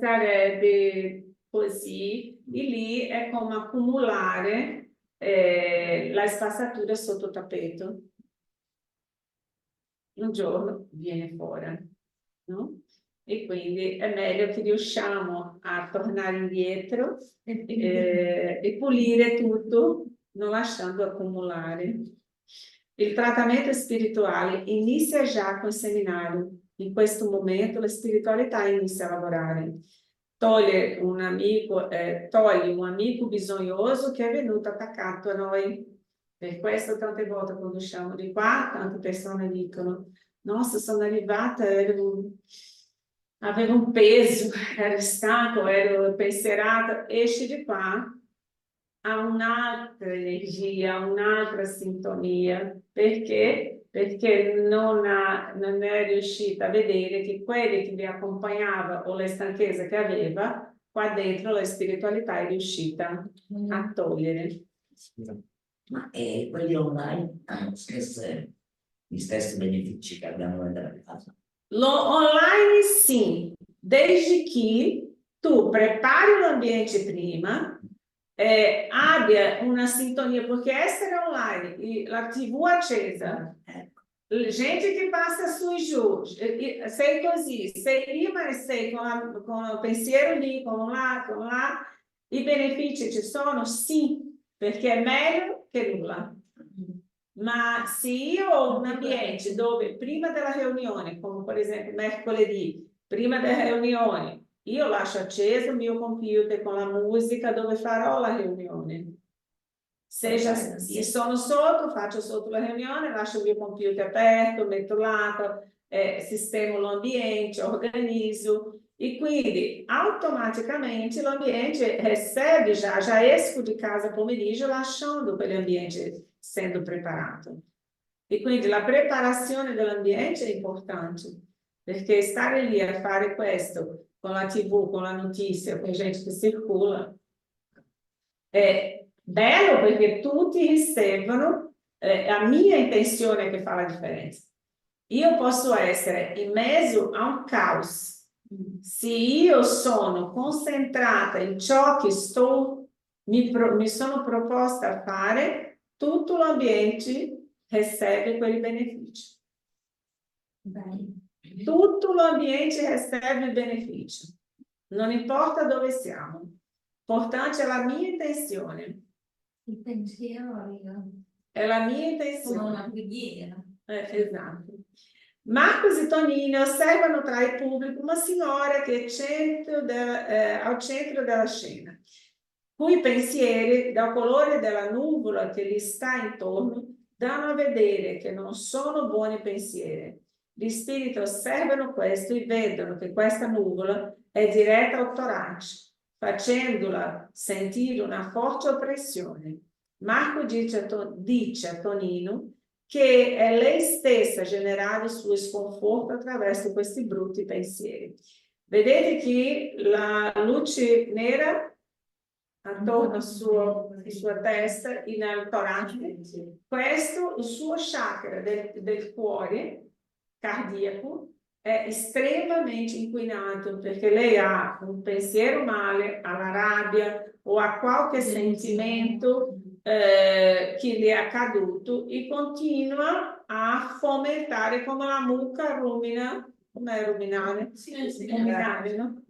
sarebbe così, e lì è come accumulare la spazzatura sotto tappeto. Un giorno viene fuori, no? E quindi è meglio che riusciamo a tornare indietro e pulire tutto, non lasciando accumulare. Il trattamento spirituale inizia già col seminario. In questo momento la spiritualità inizia a lavorare. Toglie un amico bisognoso che è venuto attaccato a noi. Per questo tante volte quando usciamo di qua, tante persone dicono: nossa, sono arrivata, avevo un peso, ero stanco, ero pensierata. Esci di qua, ha un'altra energia, un'altra sintonia. Perché? Perché non è riuscita a vedere che quelli che vi accompagnava o le stanchezze che aveva, qua dentro la spiritualità è riuscita a togliere. Ma quelli online hanno gli stessi benefici che abbiamo noi della casa? Online sim, desde que tu prepare o ambiente prima, abbia una sintonia, porque essa era online, e la TV accesa, gente che passa su e giù, sei così, sei lì ma sei con il pensiero lì, con là, i benefici ci sono? Sì, perché è meglio che nulla. Ma se io ho un ambiente dove prima della riunione, come per esempio mercoledì, prima della riunione, io lascio acceso il mio computer con la musica dove farò la riunione. Se sono sotto, faccio sotto la riunione, lascio il mio computer aperto, metto l'app, sistemo l'ambiente, organizzo e quindi automaticamente l'ambiente recebe já esco di casa pomeriggio lasciando quell'ambiente sendo preparato. E quindi la preparazione dell'ambiente è importante, perché stare lì a fare questo con la TV, con la notizia, con gente che circola, è bello perché tutti ricevono, a mia intenzione che fa la differenza. Io posso essere in mezzo a un caos. Se io sono concentrata in ciò che mi sono proposta a fare, tutto l'ambiente recebe quei benefici. Tutto l'ambiente recebe il beneficio. Non importa dove siamo. Importante è la mia intenzione. Il pensiero arriva È la mia come intenzione. una preghiera. Esatto. Marcos e Tonini osservano tra il pubblico una signora che è al centro della scena, cui pensieri, dal colore della nuvola che gli sta intorno, danno a vedere che non sono buoni pensieri. Gli spiriti osservano questo e vedono che questa nuvola è diretta al torace, facendola sentire una forte oppressione. Marco dice a Tonino che è lei stessa a generare il suo sconforto attraverso questi brutti pensieri. Vedete che la luce nera attorno alla sua testa e nel torace, questo, il suo chakra del cuore cardiaco è estremamente inquinato perché lei ha un pensiero male, ha la rabbia o ha qualche sentimento che gli è accaduto e continua a fomentare come la mucca rumina. Com'è ruminare? Ruminare, no?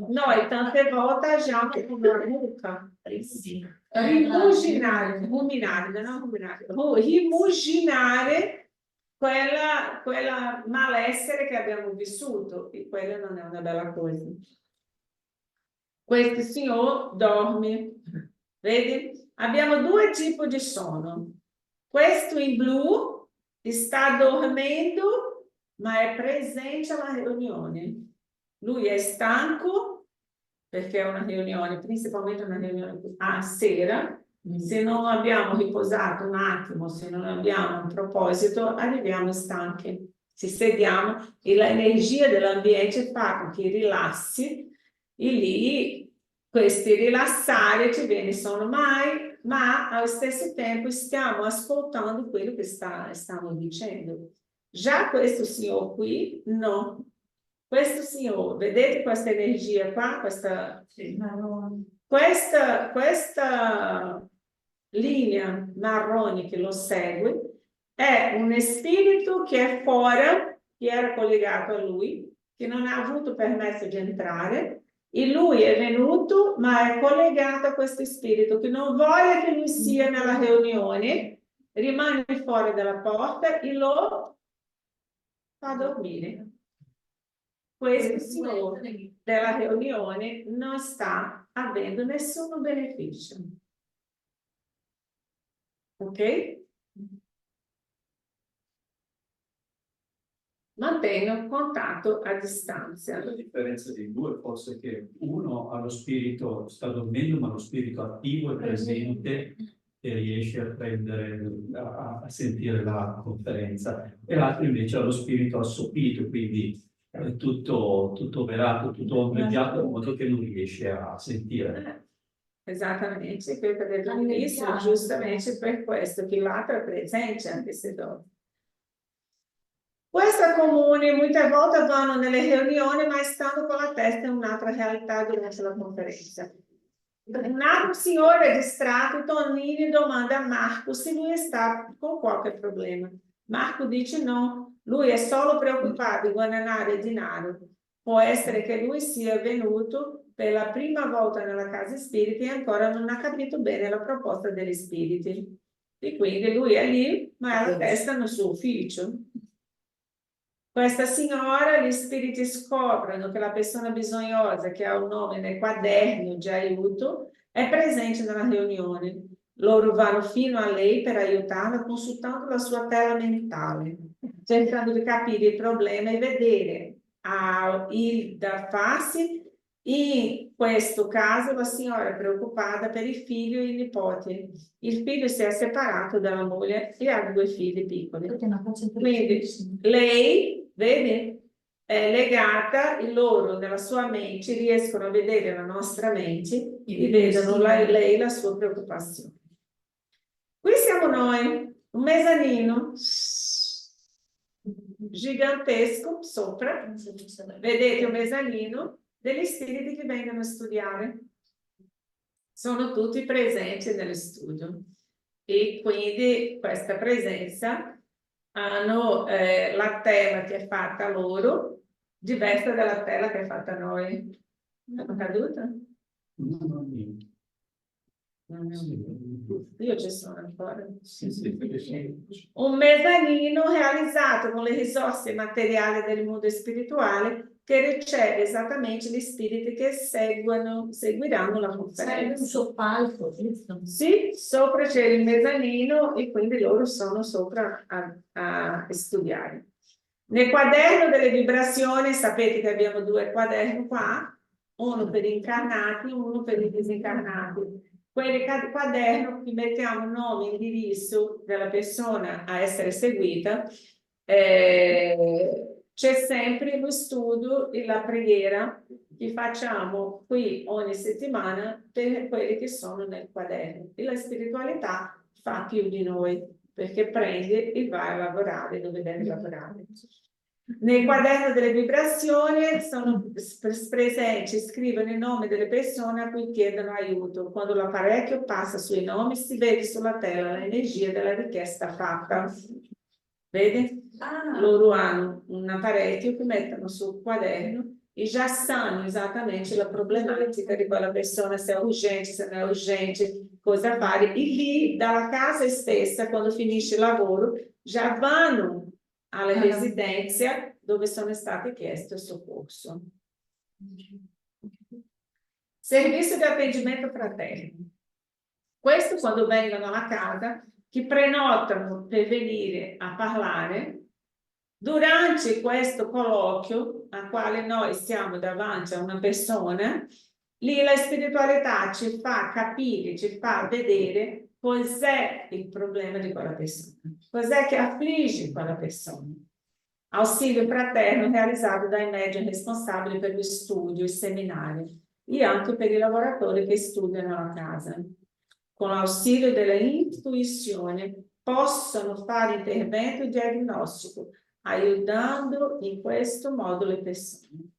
Noi tante volte agiamo come una mucca. Rimuginare, ruminare, non ruminare. Rimuginare quella malessere che abbiamo vissuto e quella non è una bella cosa. Questo signor dorme, vedi? Abbiamo due tipi di sonno. Questo in blu sta dormendo, ma è presente alla riunione. Lui è stanco perché è una riunione, principalmente una riunione a sera. Se non abbiamo riposato un attimo, se non abbiamo un proposito, arriviamo stanchi. Ci sediamo e l'energia dell'ambiente fa che rilassi e lì questi rilassare ci viene sonno mai, ma allo stesso tempo stiamo ascoltando quello che stanno dicendo. Già questo signor qui, no. Questo signor, vedete questa energia qua, questa linea marrone che lo segue, è un spirito che è fuori, che era collegato a lui, che non ha avuto permesso di entrare, e lui è venuto, ma è collegato a questo spirito che non vuole che lui sia nella riunione, rimane fuori dalla porta e lo fa dormire. Questo signore della riunione non sta avendo nessun beneficio. Ok? Mantengo contatto a distanza. La differenza dei due forse è che uno ha lo spirito, sta dormendo, ma lo spirito attivo è presente e riesce a prendere, a sentire la conferenza, e l'altro invece ha lo spirito assopito, quindi è tutto velato, tutto ombreggiato, in modo che non riesce a sentire. Esattamente, quello che ho detto all'inizio, giustamente per questo che l'altro è presente anche se dopo. Questo è comune, molte volte vanno nelle riunioni ma stanno con la testa in un'altra realtà durante la conferenza. Un altro signore distratto, Tonini, domanda a Marco se lui sta con qualche problema. Marco dice no, lui è solo preoccupato di guadagnare denaro. Può essere che lui sia venuto per la prima volta nella casa spiriti e ancora non ha capito bene la proposta degli spiriti. E quindi lui è lì, ma ha la testa nel suo ufficio. Questa signora, gli spiriti scoprono che la persona bisognosa, che ha un nome nel quaderno di aiuto, è presente nella riunione. Loro vanno fino a lei per aiutarla consultando la sua tela mentale, cercando di capire il problema e vedere il da farsi. In questo caso la signora è preoccupata per il figlio e il nipote. Il figlio si è separato dalla moglie e ha 2 figli piccoli. Quindi lei, vedi, è legata, loro nella sua mente riescono a vedere la nostra mente e vedono lei la sua preoccupazione. Qui siamo noi, un mezzanino gigantesco sopra, vedete un mezzanino degli spiriti che vengono a studiare. Sono tutti presenti nello studio e quindi questa presenza hanno la tela che è fatta loro, diversa dalla tela che è fatta a noi. È caduta? No, niente. Io ci sono ancora. Sì, sì. Un mezzanino realizzato con le risorse materiali del mondo spirituale che riceve esattamente gli spiriti che seguiranno la conferenza. Sarebbe un soppalco, giusto? Sì, sopra c'è il mezzanino e quindi loro sono sopra a studiare. Nel quaderno delle vibrazioni, sapete che abbiamo 2 quaderni qua, uno per gli incarnati e uno per i disincarnati. Quelli quaderno qui mettiamo nome e indirizzo della persona a essere seguita. C'è sempre lo studio e la preghiera che facciamo qui ogni settimana per quelli che sono nel quaderno. E la spiritualità fa più di noi, perché prende e va a lavorare dove deve lavorare. Nel quaderno delle vibrazioni sono presenti, scrivono i nomi delle persone a cui chiedono aiuto. Quando l'apparecchio passa sui nomi, si vede sulla tela l'energia della richiesta fatta. Vedi? Loro hanno un apparecchio che mettono sul quaderno e già sanno esattamente la problematica di quella persona, se è urgente, se non è urgente, cosa fare. E lì, dalla casa stessa, quando finisce il lavoro, già vanno alla residenza dove sono state chieste il soccorso. Servizio di atteggiamento fraterno. Questo quando vengono alla casa, che prenotano per venire a parlare. Durante questo colloquio, a quale noi siamo davanti a una persona, lì la spiritualità ci fa capire, ci fa vedere cos'è il problema di quella persona, cos'è che affligge quella persona. Ausilio fraterno realizzato dai medium responsabili per lo studio, i seminari e anche per i lavoratori che studiano a casa. Con l'ausilio della intuizione possono fare intervento diagnostico, aiutando in questo modo le persone.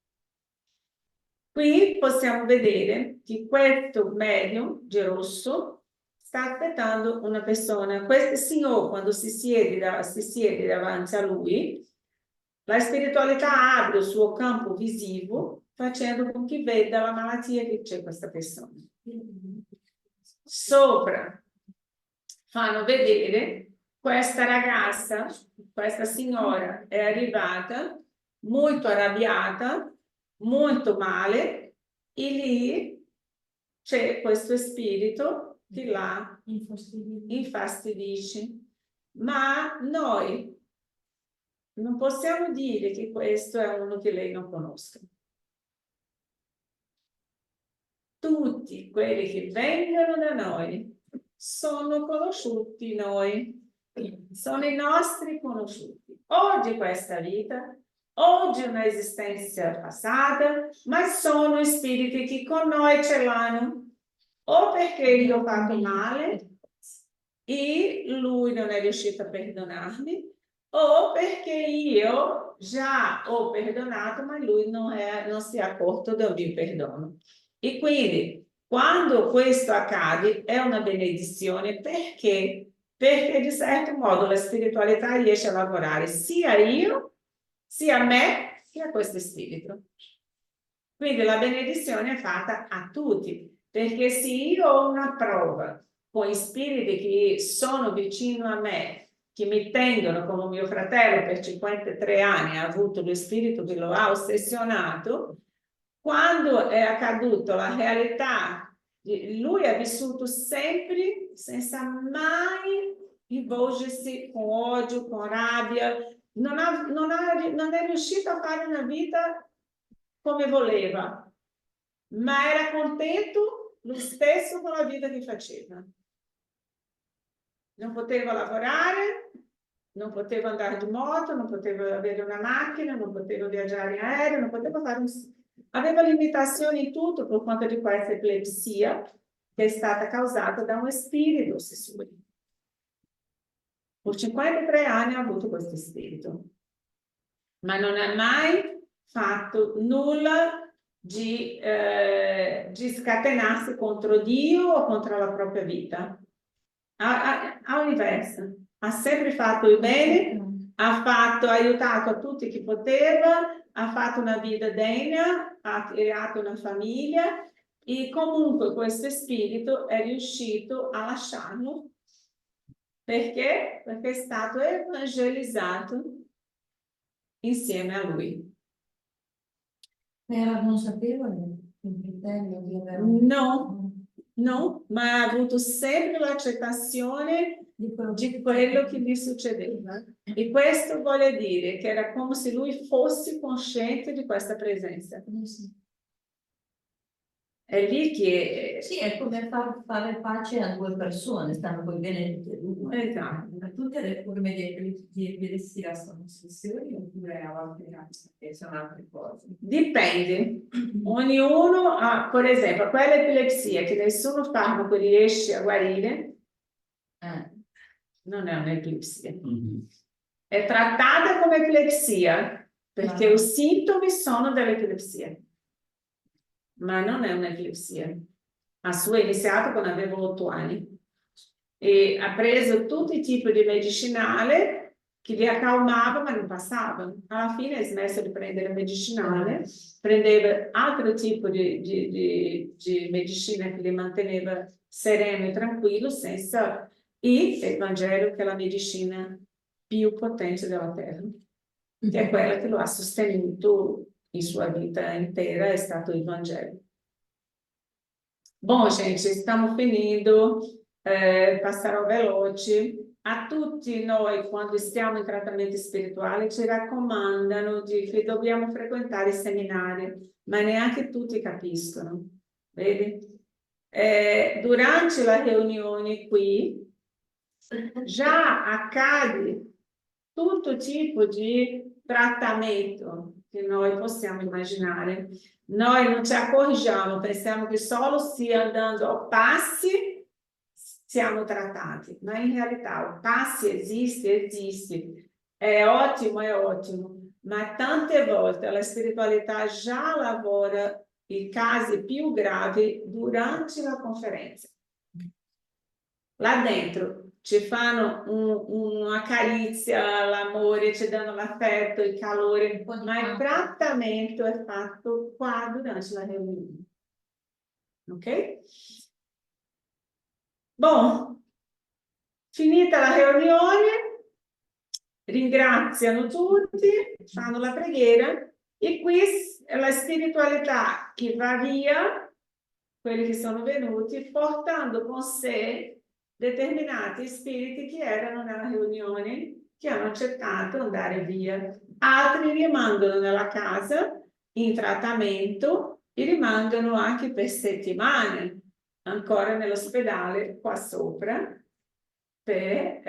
Qui possiamo vedere che questo medium di rosso sta aspettando una persona. Questo signore, quando si siede davanti a lui, la spiritualità apre il suo campo visivo facendo con che veda la malattia che c'è questa persona. Sopra fanno vedere questa ragazza, questa signora è arrivata molto arrabbiata, molto male, e lì c'è questo spirito che la infastidisce. Ma noi non possiamo dire che questo è uno che lei non conosca. Tutti quelli che vengono da noi sono conosciuti noi, sono i nostri conosciuti. Oggi questa vita, oggi una esistenza passata, ma sono spiriti che con noi ce l'hanno. O perché io ho fatto male e lui non è riuscito a perdonarmi, o perché io già ho perdonato, ma lui non si è accorto del mio perdono. E quindi, quando questo accade, è una benedizione. Perché? Perché, di certo modo, la spiritualità riesce a lavorare sia io, sia me, sia questo spirito. Quindi la benedizione è fatta a tutti. Perché se io ho una prova con gli spiriti che sono vicino a me, che mi tengono come mio fratello per 53 anni, ha avuto lo spirito che lo ha ossessionato, quando è accaduto la realtà, lui ha vissuto sempre senza mai rivolgersi con odio, con rabbia. Non è riuscito a fare una vita come voleva, ma era contento lo stesso con la vita che faceva. Non poteva lavorare, non poteva andare di moto, non poteva avere una macchina, non poteva viaggiare in aereo, non poteva fare aveva limitazioni in tutto per quanto di questa epilessia che è stata causata da un spirito ossessore. Per 53 anni ha avuto questo spirito, ma non ha mai fatto nulla di scatenarsi contro Dio o contro la propria vita. Ha universo, ha sempre fatto il bene, ha aiutato a tutti chi poteva, ha fatto una vita degna, ha creato una famiglia e comunque questo spirito è riuscito a lasciarlo. Perché? Perché è stato evangelizzato insieme a lui. Era consapevole il fratello di avere No, ma ha avuto sempre l'accettazione di quello che gli succedeva. E questo vuole dire che era come se lui fosse consciente di questa presenza. È lì che... Sì, è come fare pace a due persone, stanno poi bene tutte e due. Esatto. Ma tutte le forme di epilessia sono ossessioni oppure a volte sono altre cose? Dipende. Ognuno ha, per esempio, quella epilessia che nessuno farmaco riesce a guarire, non è un'epilessia. È trattata come epilessia perché i sintomi sono dell'epilessia, ma non è un'epilessia. La sua è iniziata quando avevo 8 anni e ha preso tutti i tipi di medicinale che li accalmava ma non passava. Alla fine ha smesso di prendere medicinale, prendeva altro tipo di medicina che li manteneva sereno e tranquillo senza il Vangelo, che è la medicina più potente della terra, che è quella che lo ha sostenuto in sua vita intera, è stato il Vangelo. Bom, gente, stiamo finendo, passerò veloci. A tutti noi, quando stiamo in trattamenti spirituali, ci raccomandano che dobbiamo frequentare i seminari, ma neanche tutti capiscono, vedi? Durante la riunione qui, già accade tutto tipo di trattamento che noi possiamo immaginare. Noi non ci accorgiamo, pensiamo che solo stia andando a passi siamo trattati, ma in realtà o passi esiste, è ottimo, ma tante volte la spiritualità già lavora i casi più gravi durante la conferenza. Là dentro ci fanno una carizia, l'amore, ci danno l'affetto, il calore, ma il trattamento è fatto qua durante la riunione. Ok? Bom, finita la riunione, ringraziano tutti, fanno la preghiera e qui è la spiritualità che va via, quelli che sono venuti, portando con sé determinati spiriti che erano nella riunione, che hanno accettato di andare via. Altri rimangono nella casa in trattamento e rimangono anche per settimane ancora nell'ospedale qua sopra per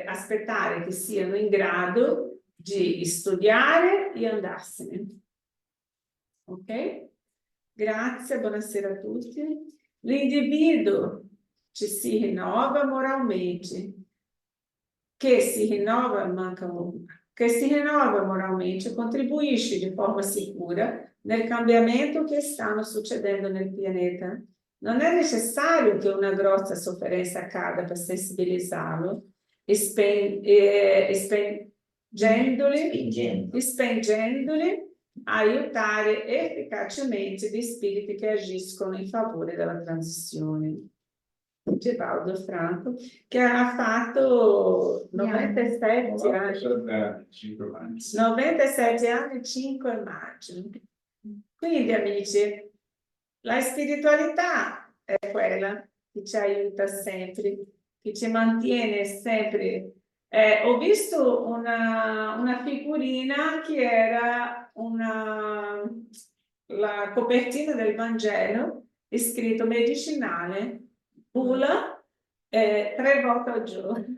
aspettare che siano in grado di studiare e andarsene. Ok? Grazie, buonasera a tutti. L'individuo ci si rinnova moralmente, che si rinnova moralmente contribuisce di forma sicura nel cambiamento che stanno succedendo nel pianeta. Non è necessario che una grossa sofferenza accada per sensibilizzarlo, spingendoli a aiutare efficacemente gli spiriti che agiscono in favore della transizione. Gevaldo Franco, che ha fatto 97 anni, 5 maggio. Quindi, amici, la spiritualità è quella che ci aiuta sempre che ci mantiene sempre. Ho visto una figurina che era la copertina del Vangelo, è scritto medicinale, Bula, 3 volte al giorno.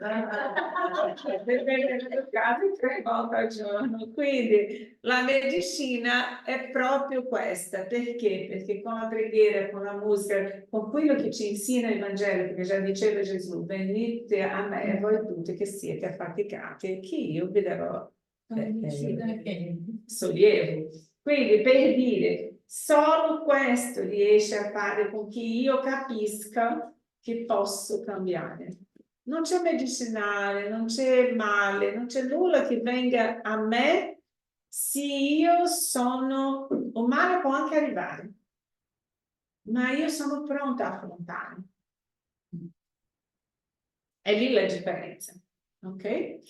Per venire educati 3 volte al giorno. Quindi la medicina è proprio questa. Perché? Perché con la preghiera, con la musica, con quello che ci insegna il Vangelo, perché già diceva Gesù, venite a me voi tutti che siete affaticati, che io vi darò sollievo. Quindi per dire, solo questo riesce a fare con che io capisca che posso cambiare. Non c'è medicinale, non c'è male, non c'è nulla che venga a me se io sono, o male può anche arrivare, ma io sono pronta a affrontare. È lì la differenza, ok?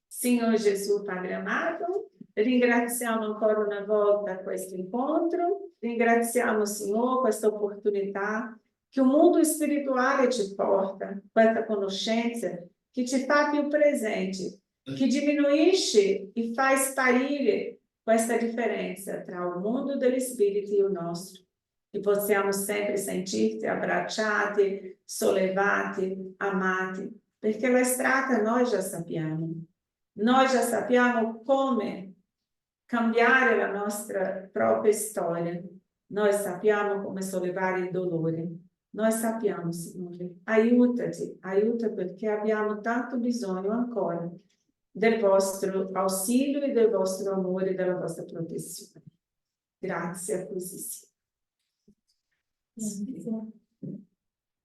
Signore Gesù, Padre amato, ringraziamo ancora una volta questo incontro, ringraziamo Signore questa opportunità che un mondo spirituale ci porta, questa conoscenza che ci fa più presenti, che diminuisce e fa sparire questa differenza tra il mondo degli spiriti e il nostro. E possiamo sempre sentirci abbracciati, sollevati, amati, perché la strada noi già sappiamo. Noi già sappiamo come cambiare la nostra propria storia. Noi sappiamo come sollevare il dolore. Noi sappiamo, Signore, aiutaci, aiuta perché abbiamo tanto bisogno ancora del vostro ausilio e del vostro amore e della vostra protezione. Grazie a così sia.